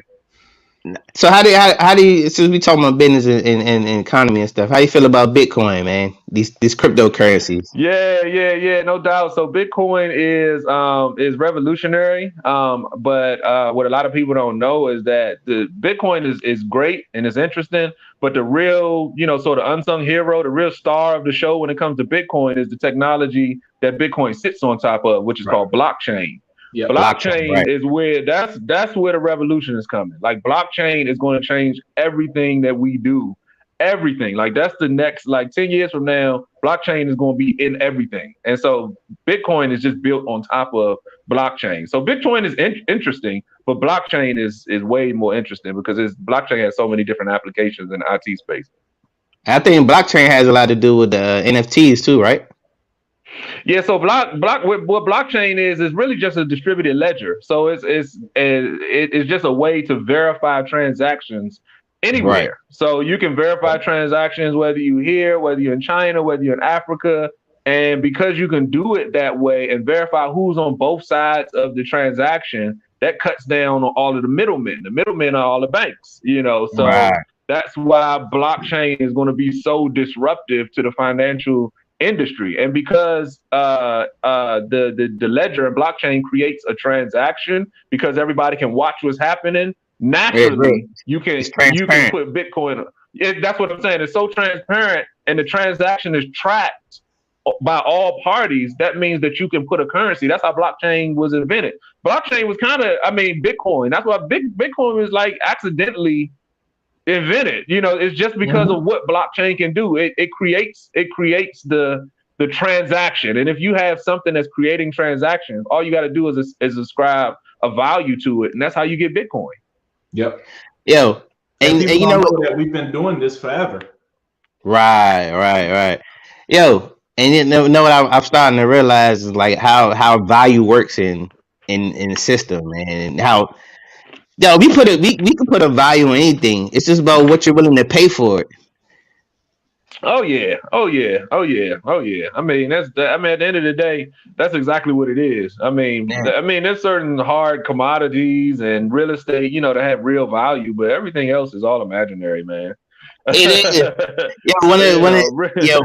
Speaker 1: So how do you since we talking about business and economy and stuff, how you feel about Bitcoin, man? These cryptocurrencies.
Speaker 2: Yeah, yeah, yeah, no doubt. So Bitcoin is revolutionary. But what a lot of people don't know is that the Bitcoin is great and it's interesting, but the real, sort of unsung hero, the real star of the show when it comes to Bitcoin is the technology that Bitcoin sits on top of, which is
Speaker 3: Right.
Speaker 2: called blockchain.
Speaker 3: Yep.
Speaker 1: Blockchain,
Speaker 2: Blockchain
Speaker 1: right?
Speaker 2: is where that's where the revolution is coming. Like blockchain is going to change everything that we do, everything. Like that's the next, like 10 years from now, blockchain is going to be in everything. And so Bitcoin is just built on top of blockchain. So Bitcoin is interesting, but blockchain is way more interesting because blockchain has so many different applications in the IT space.
Speaker 1: I think blockchain has a lot to do with the NFTs too, right?
Speaker 2: Yeah, so what blockchain is really just a distributed ledger. So it's just a way to verify transactions
Speaker 1: Right.
Speaker 2: anywhere. So you can verify transactions whether you're here, whether you're in China, whether you're in Africa, and because you can do it that way and verify who's on both sides of the transaction, that cuts down on all of the middlemen. The middlemen are all the banks. So
Speaker 1: Right.
Speaker 2: that's why blockchain is going to be so disruptive to the financial industry. And because the ledger and blockchain creates a transaction because everybody can watch what's happening,
Speaker 1: Yeah, bro.
Speaker 2: naturally
Speaker 1: It's
Speaker 2: you can
Speaker 1: transparent.
Speaker 2: put Bitcoin. That's what I'm saying. It's so transparent, and the transaction is tracked by all parties. That means that you can put a currency. That's how blockchain was invented. Blockchain was kind of, I mean, Bitcoin. That's why Bitcoin was like accidentally invented. It's just because
Speaker 3: Mm-hmm.
Speaker 2: of what blockchain can do. It creates the transaction, and if you have something that's creating transactions, all you got to do is ascribe a value to it, and that's how you get Bitcoin.
Speaker 3: Yep.
Speaker 1: Yo,
Speaker 3: And
Speaker 1: and
Speaker 3: people
Speaker 1: you know
Speaker 3: don't
Speaker 1: what?
Speaker 3: know that we've been doing this forever.
Speaker 1: Right. Yo, and you know what I'm starting to realize is like how value works in in the system, man. And how yo we can put a value on anything. It's just about what you're willing to pay for it.
Speaker 2: Oh yeah, oh yeah, oh yeah, oh yeah. I mean, I mean, at the end of the day, that's exactly what it is.
Speaker 1: Man,
Speaker 2: I mean, there's certain hard commodities and real estate, that have real value, but everything else is all imaginary, man.
Speaker 1: it is. Yeah,
Speaker 2: you know,
Speaker 1: yo,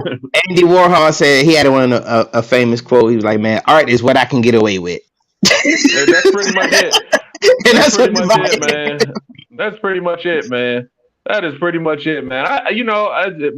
Speaker 1: Andy Warhol said he had a famous quote. He was like, "Man, art is what I can get away with,"
Speaker 2: that's pretty much it.
Speaker 1: and
Speaker 2: That's
Speaker 1: that's
Speaker 2: pretty
Speaker 1: what the
Speaker 2: much it,
Speaker 1: value.
Speaker 2: man. That's pretty much it, man. That is pretty much it, man.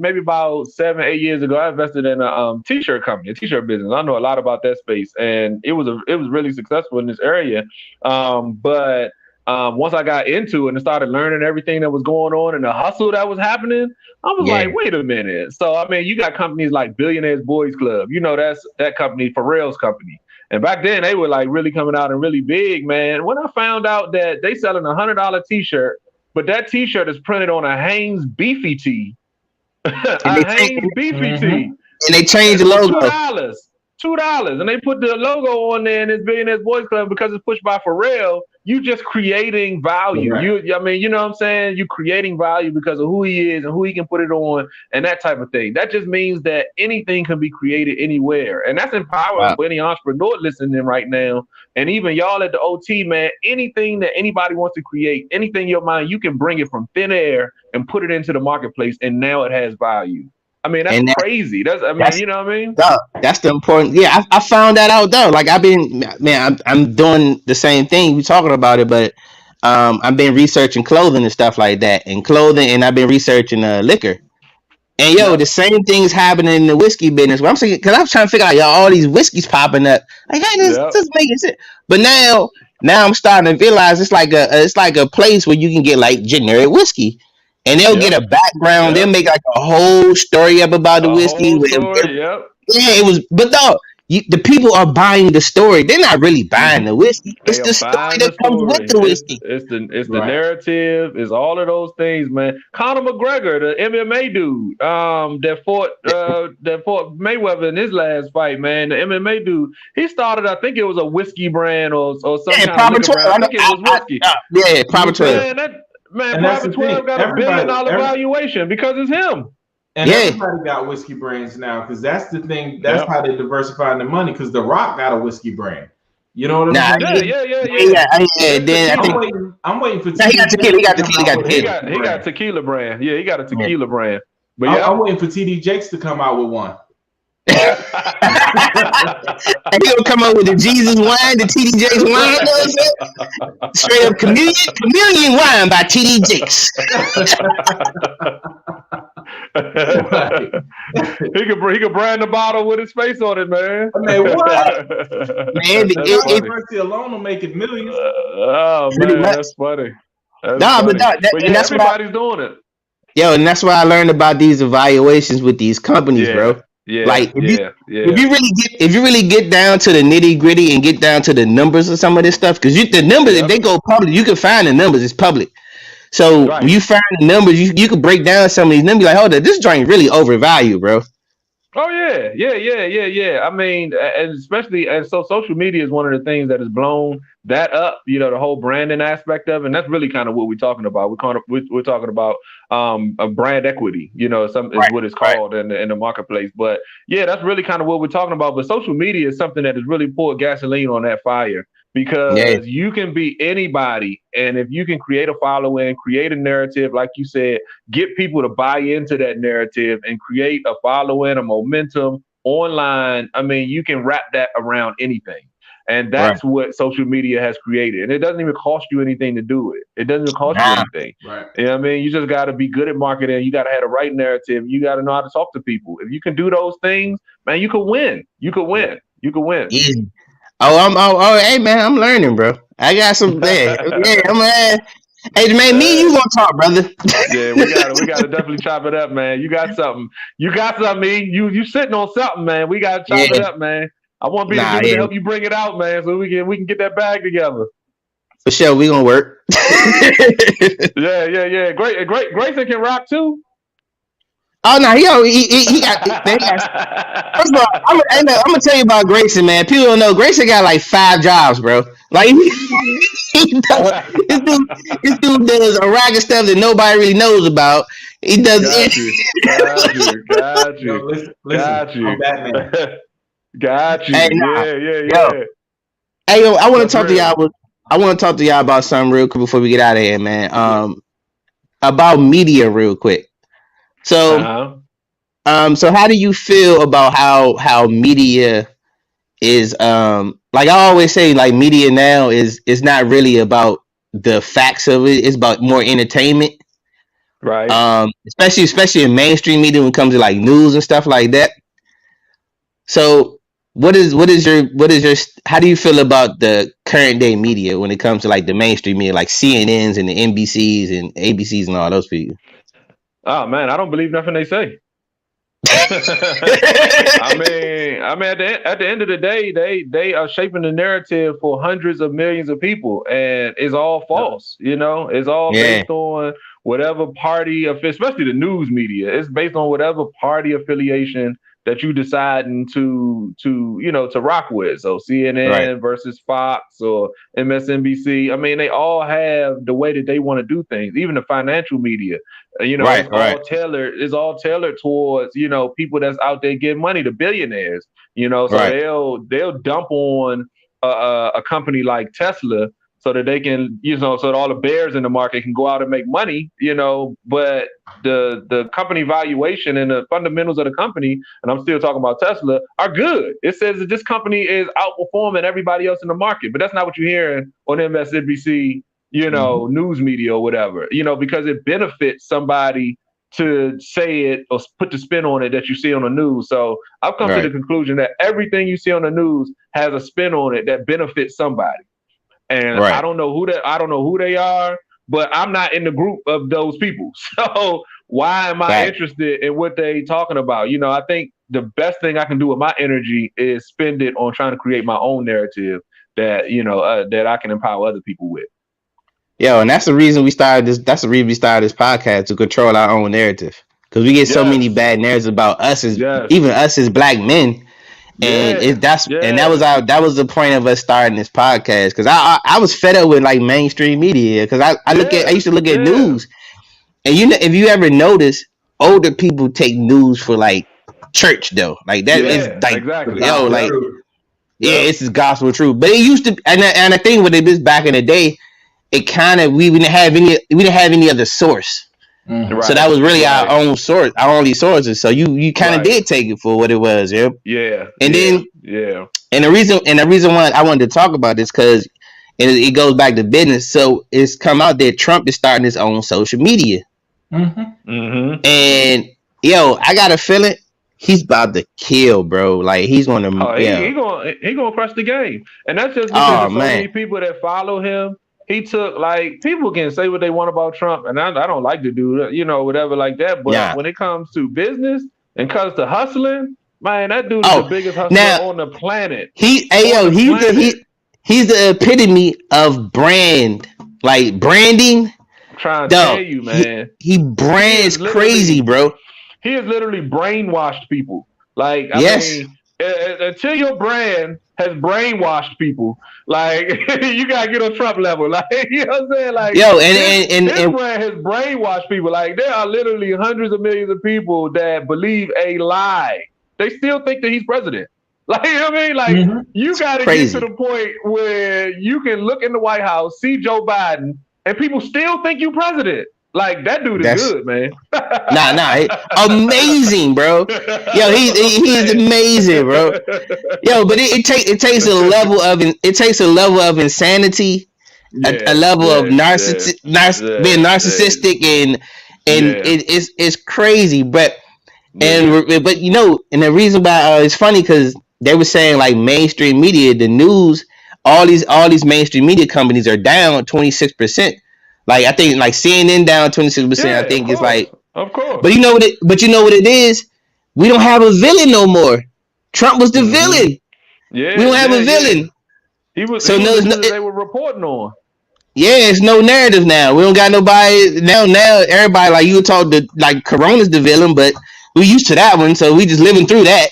Speaker 2: Maybe about 7, 8 years ago, I invested in a t-shirt company, a t-shirt business. I know a lot about that space, and it was really successful in this area. But once I got into it and started learning everything that was going on and the hustle that was happening, I was
Speaker 1: Yeah,
Speaker 2: like, wait a minute. So I mean, you got companies like Billionaires Boys Club. That's that company, Pharrell's company. And back then they were like really coming out and really big, man. When I found out that they selling $100 t-shirt, but that t-shirt is printed on a Hanes Beefy tee,
Speaker 1: and
Speaker 2: a Hanes Beefy tee
Speaker 1: they changed the
Speaker 2: for
Speaker 1: logo.
Speaker 2: $2, and they put the logo on there, and it's Billionaires Boys Club because it's pushed by Pharrell. You just creating value.
Speaker 3: Correct.
Speaker 2: I mean, you know what I'm saying? You creating value because of who he is and who he can put it on and that type of thing. That just means that anything can be created anywhere, and that's empowering
Speaker 1: Wow.
Speaker 2: for any entrepreneur listening right now. And even y'all at the OT, man, anything that anybody wants to create, anything in your mind, you can bring it from thin air and put it into the marketplace, and now it has value. I mean, that's
Speaker 1: And
Speaker 2: crazy.
Speaker 1: that's
Speaker 2: You know what I mean?
Speaker 1: that's the important. Yeah, I found that out though. Like I've been, man, I'm doing the same thing. We talking about it, but I've been researching clothing and stuff like that, and clothing, and I've been researching liquor. And yo,
Speaker 2: Yep.
Speaker 1: the same thing's happening in the whiskey business. Where I'm saying, because I was trying to figure out, y'all, all these whiskeys popping up. Like, hey,
Speaker 2: Yep.
Speaker 1: this making sense. But now I'm starting to realize it's like a place where you can get like generic whiskey, and they'll get
Speaker 2: Yep.
Speaker 1: a background. They'll
Speaker 2: Yep.
Speaker 1: make like a whole story up about the
Speaker 2: A
Speaker 1: whiskey.
Speaker 2: whole story. Yep.
Speaker 1: Yeah, it was, but no, the people are buying the story. They're not really buying the whiskey. It's
Speaker 2: They are
Speaker 1: the story
Speaker 2: buying
Speaker 1: that
Speaker 2: the
Speaker 1: comes with
Speaker 2: story.
Speaker 1: the whiskey.
Speaker 2: It's the
Speaker 3: Right.
Speaker 2: narrative. It's all of those things, man. Conor McGregor, the MMA dude, that fought Mayweather in his last fight, man. The MMA dude, he started. I think it was a whiskey brand or some
Speaker 1: Yeah,
Speaker 2: kind of
Speaker 1: Proper
Speaker 2: liquor
Speaker 1: 12.
Speaker 2: brand. I think it was whiskey.
Speaker 1: Yeah, Proper 12.
Speaker 2: Man,
Speaker 3: And that's
Speaker 2: Private
Speaker 3: the thing.
Speaker 2: 12 got a $1 billion valuation because it's him.
Speaker 3: And
Speaker 1: Yeah.
Speaker 3: everybody got whiskey brands now because that's the thing. That's
Speaker 2: Yep.
Speaker 3: how they diversify the money. Because The Rock got a whiskey brand. You know what I'm
Speaker 1: Nah,
Speaker 3: saying?
Speaker 1: yeah. Then I think
Speaker 3: I'm waiting for
Speaker 1: nah, he got tequila. He got tequila.
Speaker 2: He got tequila brand. Yeah, he got a tequila brand. But
Speaker 3: I'm waiting for TD Jakes to come out with one.
Speaker 1: And he gonna come up with the Jesus wine, the TD Jakes wine. You know what I'm saying? Straight up communion wine by TD Jakes.
Speaker 2: He could brand the bottle with his face on it, man.
Speaker 3: I mean, what?
Speaker 1: Man,
Speaker 3: University alone will make it millions.
Speaker 2: Oh man, that's funny.
Speaker 1: That's
Speaker 2: everybody's doing it.
Speaker 1: Yo, and that's why I learned about these evaluations with these companies, bro.
Speaker 2: Yeah,
Speaker 1: Like if
Speaker 2: yeah.
Speaker 1: you really get down to the nitty gritty and get down to the numbers of some of this stuff, because the numbers, if they go public, you can find the numbers. It's public. So when you find the numbers, you can break down some of these numbers. Like, hold on, this joint really overvalued, bro.
Speaker 2: Oh yeah. I mean, and especially, and so social media is one of the things that has blown that up. The whole branding aspect of it, and that's really kind of what we're talking about. We're talking about a brand equity. Is what it's called in the marketplace. But yeah, that's really kind of what we're talking about. But social media is something that has really poured gasoline on that fire. Because you can be anybody, and if you can create a following, create a narrative, like you said, get people to buy into that narrative and create a following, a momentum online. I mean, you can wrap that around anything. And that's what social media has created. And it doesn't even cost you anything to do it. It doesn't even cost you anything.
Speaker 3: Right.
Speaker 2: You know what I mean? You just got to be good at marketing. You got to have the right narrative. You got to know how to talk to people. If you can do those things, man, you can win. You can win.
Speaker 1: Easy. Hey man, I'm learning, bro. I got some there. Yeah, hey man, me and you gonna talk, brother.
Speaker 2: Yeah, we gotta definitely chop it up, man. You got something, me. You sitting on something, man. We gotta chop it up, man. I want to be able to help you bring it out, man, so we can get that bag together.
Speaker 1: For sure, we gonna work.
Speaker 2: Yeah. Great. Grayson can rock too.
Speaker 1: Oh no, he got. First of all, I'm gonna tell you about Grayson, man. People don't know Grayson got like 5 jobs, bro. Like he does, this dude does a rack of stuff that nobody really knows about. He does it.
Speaker 2: Got you. Got you. Got
Speaker 3: Yo,
Speaker 2: you.
Speaker 3: listen,
Speaker 2: Got
Speaker 3: I'm
Speaker 2: you.
Speaker 3: Batman.
Speaker 2: Got
Speaker 1: Hey,
Speaker 2: you.
Speaker 1: nah,
Speaker 2: Yeah, yeah,
Speaker 1: yo,
Speaker 2: yeah.
Speaker 1: hey, yo, I want to
Speaker 2: That's
Speaker 1: talk to
Speaker 2: real.
Speaker 1: y'all. I want to talk to y'all about something real quick before we get out of here, man. About media, real quick. So,
Speaker 2: Uh-huh.
Speaker 1: so how do you feel about how media is like I always say, like media now is not really about the facts of it. It's about more entertainment.
Speaker 2: Right.
Speaker 1: Especially in mainstream media when it comes to like news and stuff like that. So what is your how do you feel about the current day media when it comes to like the mainstream media like CNNs and the NBCs and ABCs and all those people?
Speaker 2: Oh man, I don't believe nothing they say. At the end of the day, they are shaping the narrative for hundreds of millions of people, and it's all false. You know, it's all
Speaker 1: Yeah,
Speaker 2: based on whatever party, especially the news media. It's based on whatever party affiliation that you deciding to rock with. So
Speaker 1: right,
Speaker 2: CNN versus Fox or MSNBC. I mean, they all have the way that they want to do things. Even the financial media.
Speaker 1: right,
Speaker 2: It's
Speaker 1: right,
Speaker 2: all tailored. It's all tailored towards people that's out there getting money, the billionaires. So
Speaker 1: right,
Speaker 2: they'll dump on a company like Tesla so that they can so that all the bears in the market can go out and make money. But the company valuation and the fundamentals of the company, and I'm still talking about Tesla, are good. It says that this company is outperforming everybody else in the market, but that's not what you're hearing on MSNBC,
Speaker 1: hmm,
Speaker 2: news media or whatever, because it benefits somebody to say it or put the spin on it that you see on the news. So I've come to the
Speaker 1: right,
Speaker 2: conclusion that everything you see on the news has a spin on it that benefits somebody. And I
Speaker 1: right,
Speaker 2: don't know I don't know who they are, but I'm not in the group of those people. So why am I
Speaker 1: right.
Speaker 2: interested in what they talking about? I think the best thing I can do with my energy is spend it on trying to create my own narrative that I can empower other people with.
Speaker 1: Yo, and that's the reason we started this. That's the reason we started this podcast to control our own narrative because we get so many
Speaker 2: Yes.
Speaker 1: bad narratives about us as
Speaker 2: Yes.
Speaker 1: even us as black men. And
Speaker 2: Yeah.
Speaker 1: that was
Speaker 2: Yeah.
Speaker 1: that was the point of us starting this podcast because I was fed up with like mainstream media because I
Speaker 2: Yeah.
Speaker 1: used to look at
Speaker 2: Yeah.
Speaker 1: news and if you ever notice older people take news for like church though like that is
Speaker 2: Yeah.
Speaker 1: like
Speaker 3: The
Speaker 2: Exactly.
Speaker 1: yo
Speaker 3: gospel
Speaker 2: Yep.
Speaker 1: like
Speaker 3: truth.
Speaker 1: yeah
Speaker 2: Yep.
Speaker 1: it's gospel truth but it used to and I think what it is back in the day it kind of we didn't have any other source
Speaker 3: Mm-hmm.
Speaker 1: so that
Speaker 2: Right.
Speaker 1: was really our
Speaker 2: Right.
Speaker 1: own source our only sources so you kind of
Speaker 2: Right.
Speaker 1: did take it for what it was yeah
Speaker 2: Yeah.
Speaker 1: and
Speaker 2: Yeah.
Speaker 1: then
Speaker 2: Yeah.
Speaker 1: and the reason why I wanted to talk about this because it goes back to business. So it's come out that Trump is starting his own social media,
Speaker 3: Mm-hmm.
Speaker 2: Mm-hmm.
Speaker 1: and yo, I got a feeling he's about to kill, bro. Like he's gonna,
Speaker 2: Oh,
Speaker 1: yeah.
Speaker 2: he gonna crush the game, and that's just because
Speaker 1: Oh
Speaker 2: there's so
Speaker 1: man,
Speaker 2: many people that follow him. He took like people can say what they want about Trump, and I don't like to do that, whatever like that. But
Speaker 1: yeah.
Speaker 2: when it comes to business and comes to hustling, man, that dude is the
Speaker 1: Oh,
Speaker 2: biggest hustler
Speaker 1: now
Speaker 2: on the planet.
Speaker 1: hey
Speaker 2: On
Speaker 1: yo,
Speaker 2: the planet,
Speaker 1: he's the epitome of brand, like branding.
Speaker 2: I'm trying to tell
Speaker 1: Dog,
Speaker 2: you,
Speaker 1: he
Speaker 2: man,
Speaker 1: he
Speaker 2: he
Speaker 1: brands
Speaker 2: is
Speaker 1: crazy,
Speaker 2: literally
Speaker 1: bro.
Speaker 2: he has literally brainwashed people. Like, I
Speaker 1: Yes,
Speaker 2: mean, until your brand has brainwashed people, like you gotta get on Trump level. Like, you know what I'm saying? Like
Speaker 1: yo,
Speaker 2: his
Speaker 1: and
Speaker 2: brand has brainwashed people. Like, there are literally hundreds of millions of people that believe a lie. They still think that he's president. Like, you know what I mean? Like,
Speaker 3: Mm-hmm.
Speaker 2: you
Speaker 1: it's
Speaker 2: got to get to
Speaker 1: crazy.
Speaker 2: the point where you can look in the White House, see Joe Biden, and people still think you president. Like, that dude is
Speaker 1: That's
Speaker 2: good, man.
Speaker 1: nah, amazing, bro. Yo,
Speaker 2: I'm
Speaker 1: he's
Speaker 2: saying.
Speaker 1: amazing, bro. Yo, but it takes a level of insanity, a
Speaker 2: Yeah,
Speaker 1: level of
Speaker 2: yeah, yeah,
Speaker 1: being
Speaker 2: yeah, yeah,
Speaker 1: narcissistic and
Speaker 2: yeah,
Speaker 1: it's crazy. But
Speaker 2: yeah.
Speaker 1: and the reason why it's funny because they were saying like mainstream media, the news, all these mainstream media companies are down 26%. Like I think like CNN down 26%. I
Speaker 2: Yeah, of
Speaker 1: think it's
Speaker 2: course,
Speaker 1: like
Speaker 2: of course.
Speaker 1: but you know what it is? We don't have a villain no more. Trump was the
Speaker 2: Hmm.
Speaker 1: villain. We
Speaker 2: Yeah,
Speaker 1: don't have
Speaker 2: yeah,
Speaker 1: a
Speaker 2: yeah.
Speaker 1: villain.
Speaker 2: He
Speaker 1: So
Speaker 2: was
Speaker 1: no,
Speaker 2: the dude that they were reporting on.
Speaker 1: yeah, it's no narrative now. We don't got nobody now. Now everybody like you talk to like Corona's the villain, but we used to that one, so we just living through that.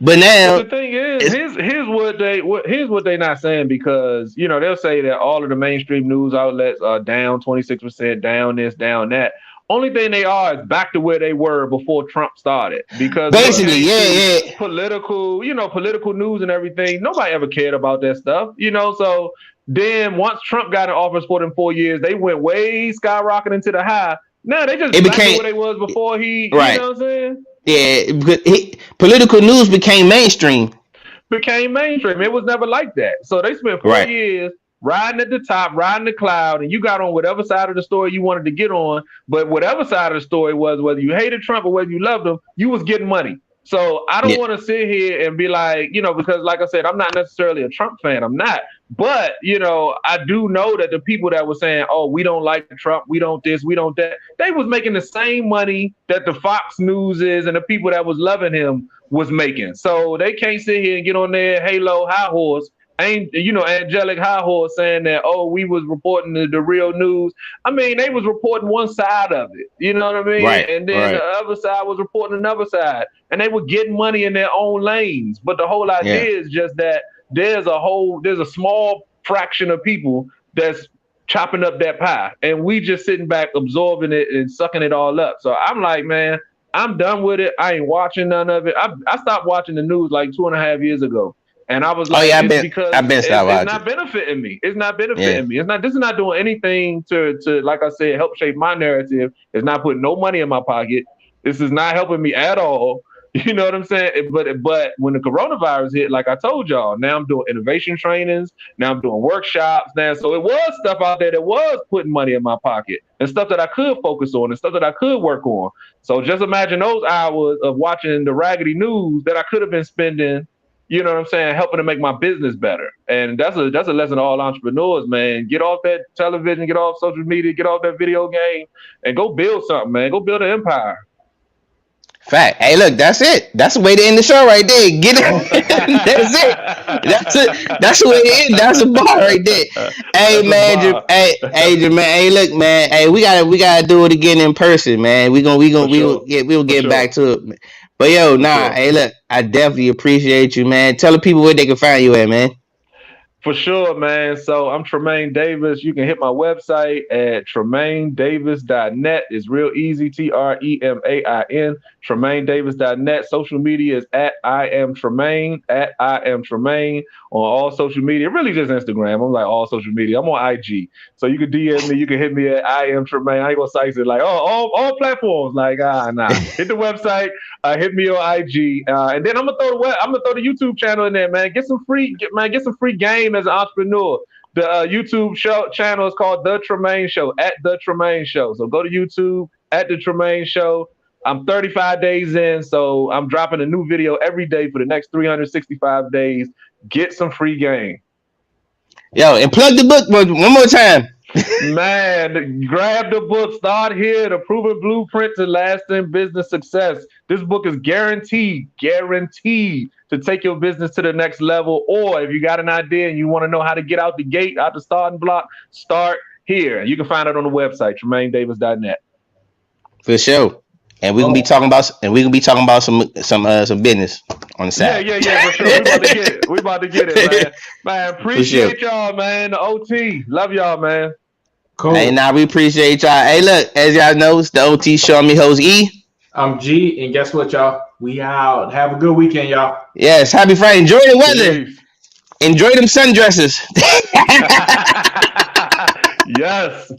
Speaker 1: But
Speaker 2: But
Speaker 1: now
Speaker 2: the thing is,
Speaker 1: it's
Speaker 2: here's what they not saying, because they'll say that all of the mainstream news outlets are down 26%, down this, down that. Only thing they are is back to where they were before Trump started. Because when it
Speaker 1: basically,
Speaker 2: came to
Speaker 1: yeah.
Speaker 2: political news and everything, nobody ever cared about that stuff. So then once Trump got in office for them 4 years, they went way skyrocketing to the high. Now they just
Speaker 1: It
Speaker 2: back to
Speaker 1: became
Speaker 2: where they was before he,
Speaker 1: right.
Speaker 2: what I'm saying?
Speaker 1: Yeah, political news became mainstream.
Speaker 2: Became mainstream. It was never like that. So they spent four
Speaker 1: Right.
Speaker 2: years riding at the top, riding the cloud, and you got on whatever side of the story you wanted to get on. But whatever side of the story was, whether you hated Trump or whether you loved him, you was getting money. So I don't
Speaker 1: Yeah.
Speaker 2: want to sit here and be like, because like I said, I'm not necessarily a Trump fan. I'm not. But, I do know that the people that were saying, oh, we don't like Trump, we don't this, we don't that, they was making the same money that the Fox News is and the people that was loving him was making. So they can't sit here and get on their halo high horse, angelic high horse, saying that, oh, we was reporting the real news. I mean, they was reporting one side of it, you know what I mean?
Speaker 1: Right.
Speaker 2: And then
Speaker 1: Right.
Speaker 2: the other side was reporting another side. And they were getting money in their own lanes. But the whole idea
Speaker 1: Yeah.
Speaker 2: is just that there's a small fraction of people that's chopping up that pie. And we just sitting back absorbing it and sucking it all up. So I'm like, man, I'm done with it. I ain't watching none of it. I stopped watching the news like 2.5 years ago. And I was
Speaker 1: Oh
Speaker 2: like,
Speaker 1: yeah,
Speaker 2: it's because
Speaker 1: I've been stopped
Speaker 2: it's
Speaker 1: watching.
Speaker 2: not benefiting me. It's not
Speaker 1: Yeah.
Speaker 2: benefiting me. This is not doing anything to like I said, help shape my narrative. It's not putting no money in my pocket. This is not helping me at all. You know what I'm saying? But when the coronavirus hit, like I told y'all, now I'm doing innovation trainings. Now I'm doing workshops. Now, so it was stuff out there that was putting money in my pocket and stuff that I could focus on and stuff that I could work on. So just imagine those hours of watching the raggedy news that I could have been spending, you know what I'm saying, helping to make my business better. And that's a lesson to all entrepreneurs, man. Get off that television, get off social media, get off that video game, and go build something, man. Go build an empire.
Speaker 1: Fact. Hey, look, that's it. That's the way to end the show right there. Get it. That's it. That's it. That's the way to end. That's a bar right there. Hey
Speaker 2: That's a
Speaker 1: man,
Speaker 2: bar.
Speaker 1: Man. Hey, look, man. Hey, we gotta do it again in person, man.
Speaker 2: For sure.
Speaker 1: We'll
Speaker 2: For
Speaker 1: get back
Speaker 2: sure.
Speaker 1: to it. Man. But yo,
Speaker 2: For
Speaker 1: nah.
Speaker 2: sure.
Speaker 1: Hey, look, I definitely appreciate you, man. Tell the people where they can find you at, man.
Speaker 2: For sure, man. So I'm Tremain Davis. You can hit my website at tremaindavis.net. It's real easy. Tremain. Tremaindavis.net. Social media is at I am Tremain, on all social media. Really just Instagram. I'm like all social media. I'm on IG. So you can DM me. You can hit me at I am Tremain. I ain't gonna cite it like, oh, all platforms. Like, nah. Hit the website. Hit me on IG, and then I'm gonna throw the YouTube channel in there, man. Get some free game as an entrepreneur. The YouTube channel is called The Tremain Show, at The Tremain Show. So go to YouTube at The Tremain Show. I'm 35 days in, so I'm dropping a new video every day for the next 365 days. Get some free game.
Speaker 1: Yo, and plug the book one more time.
Speaker 2: Man, grab the book. Start here. The Proven Blueprint to Lasting Business Success. This book is guaranteed to take your business to the next level. Or if you got an idea and you want to know how to get out the gate, out the starting block, start here. You can find it on the website, tremaindavis.net.
Speaker 1: For sure. And we're gonna be talking about some business on the side.
Speaker 2: Yeah, for sure. We about to get it, man. Man,
Speaker 1: For sure.
Speaker 2: appreciate y'all, man. The OT. Love y'all, man.
Speaker 3: Cool.
Speaker 1: Hey, now we appreciate y'all. Hey, look, as y'all know, it's the OT show. I'm your host E.
Speaker 3: I'm G, and guess what, y'all? We out. Have a good weekend, y'all.
Speaker 1: Yes, happy Friday. Enjoy the weather.
Speaker 2: Peace.
Speaker 1: Enjoy them sundresses.
Speaker 2: Yes.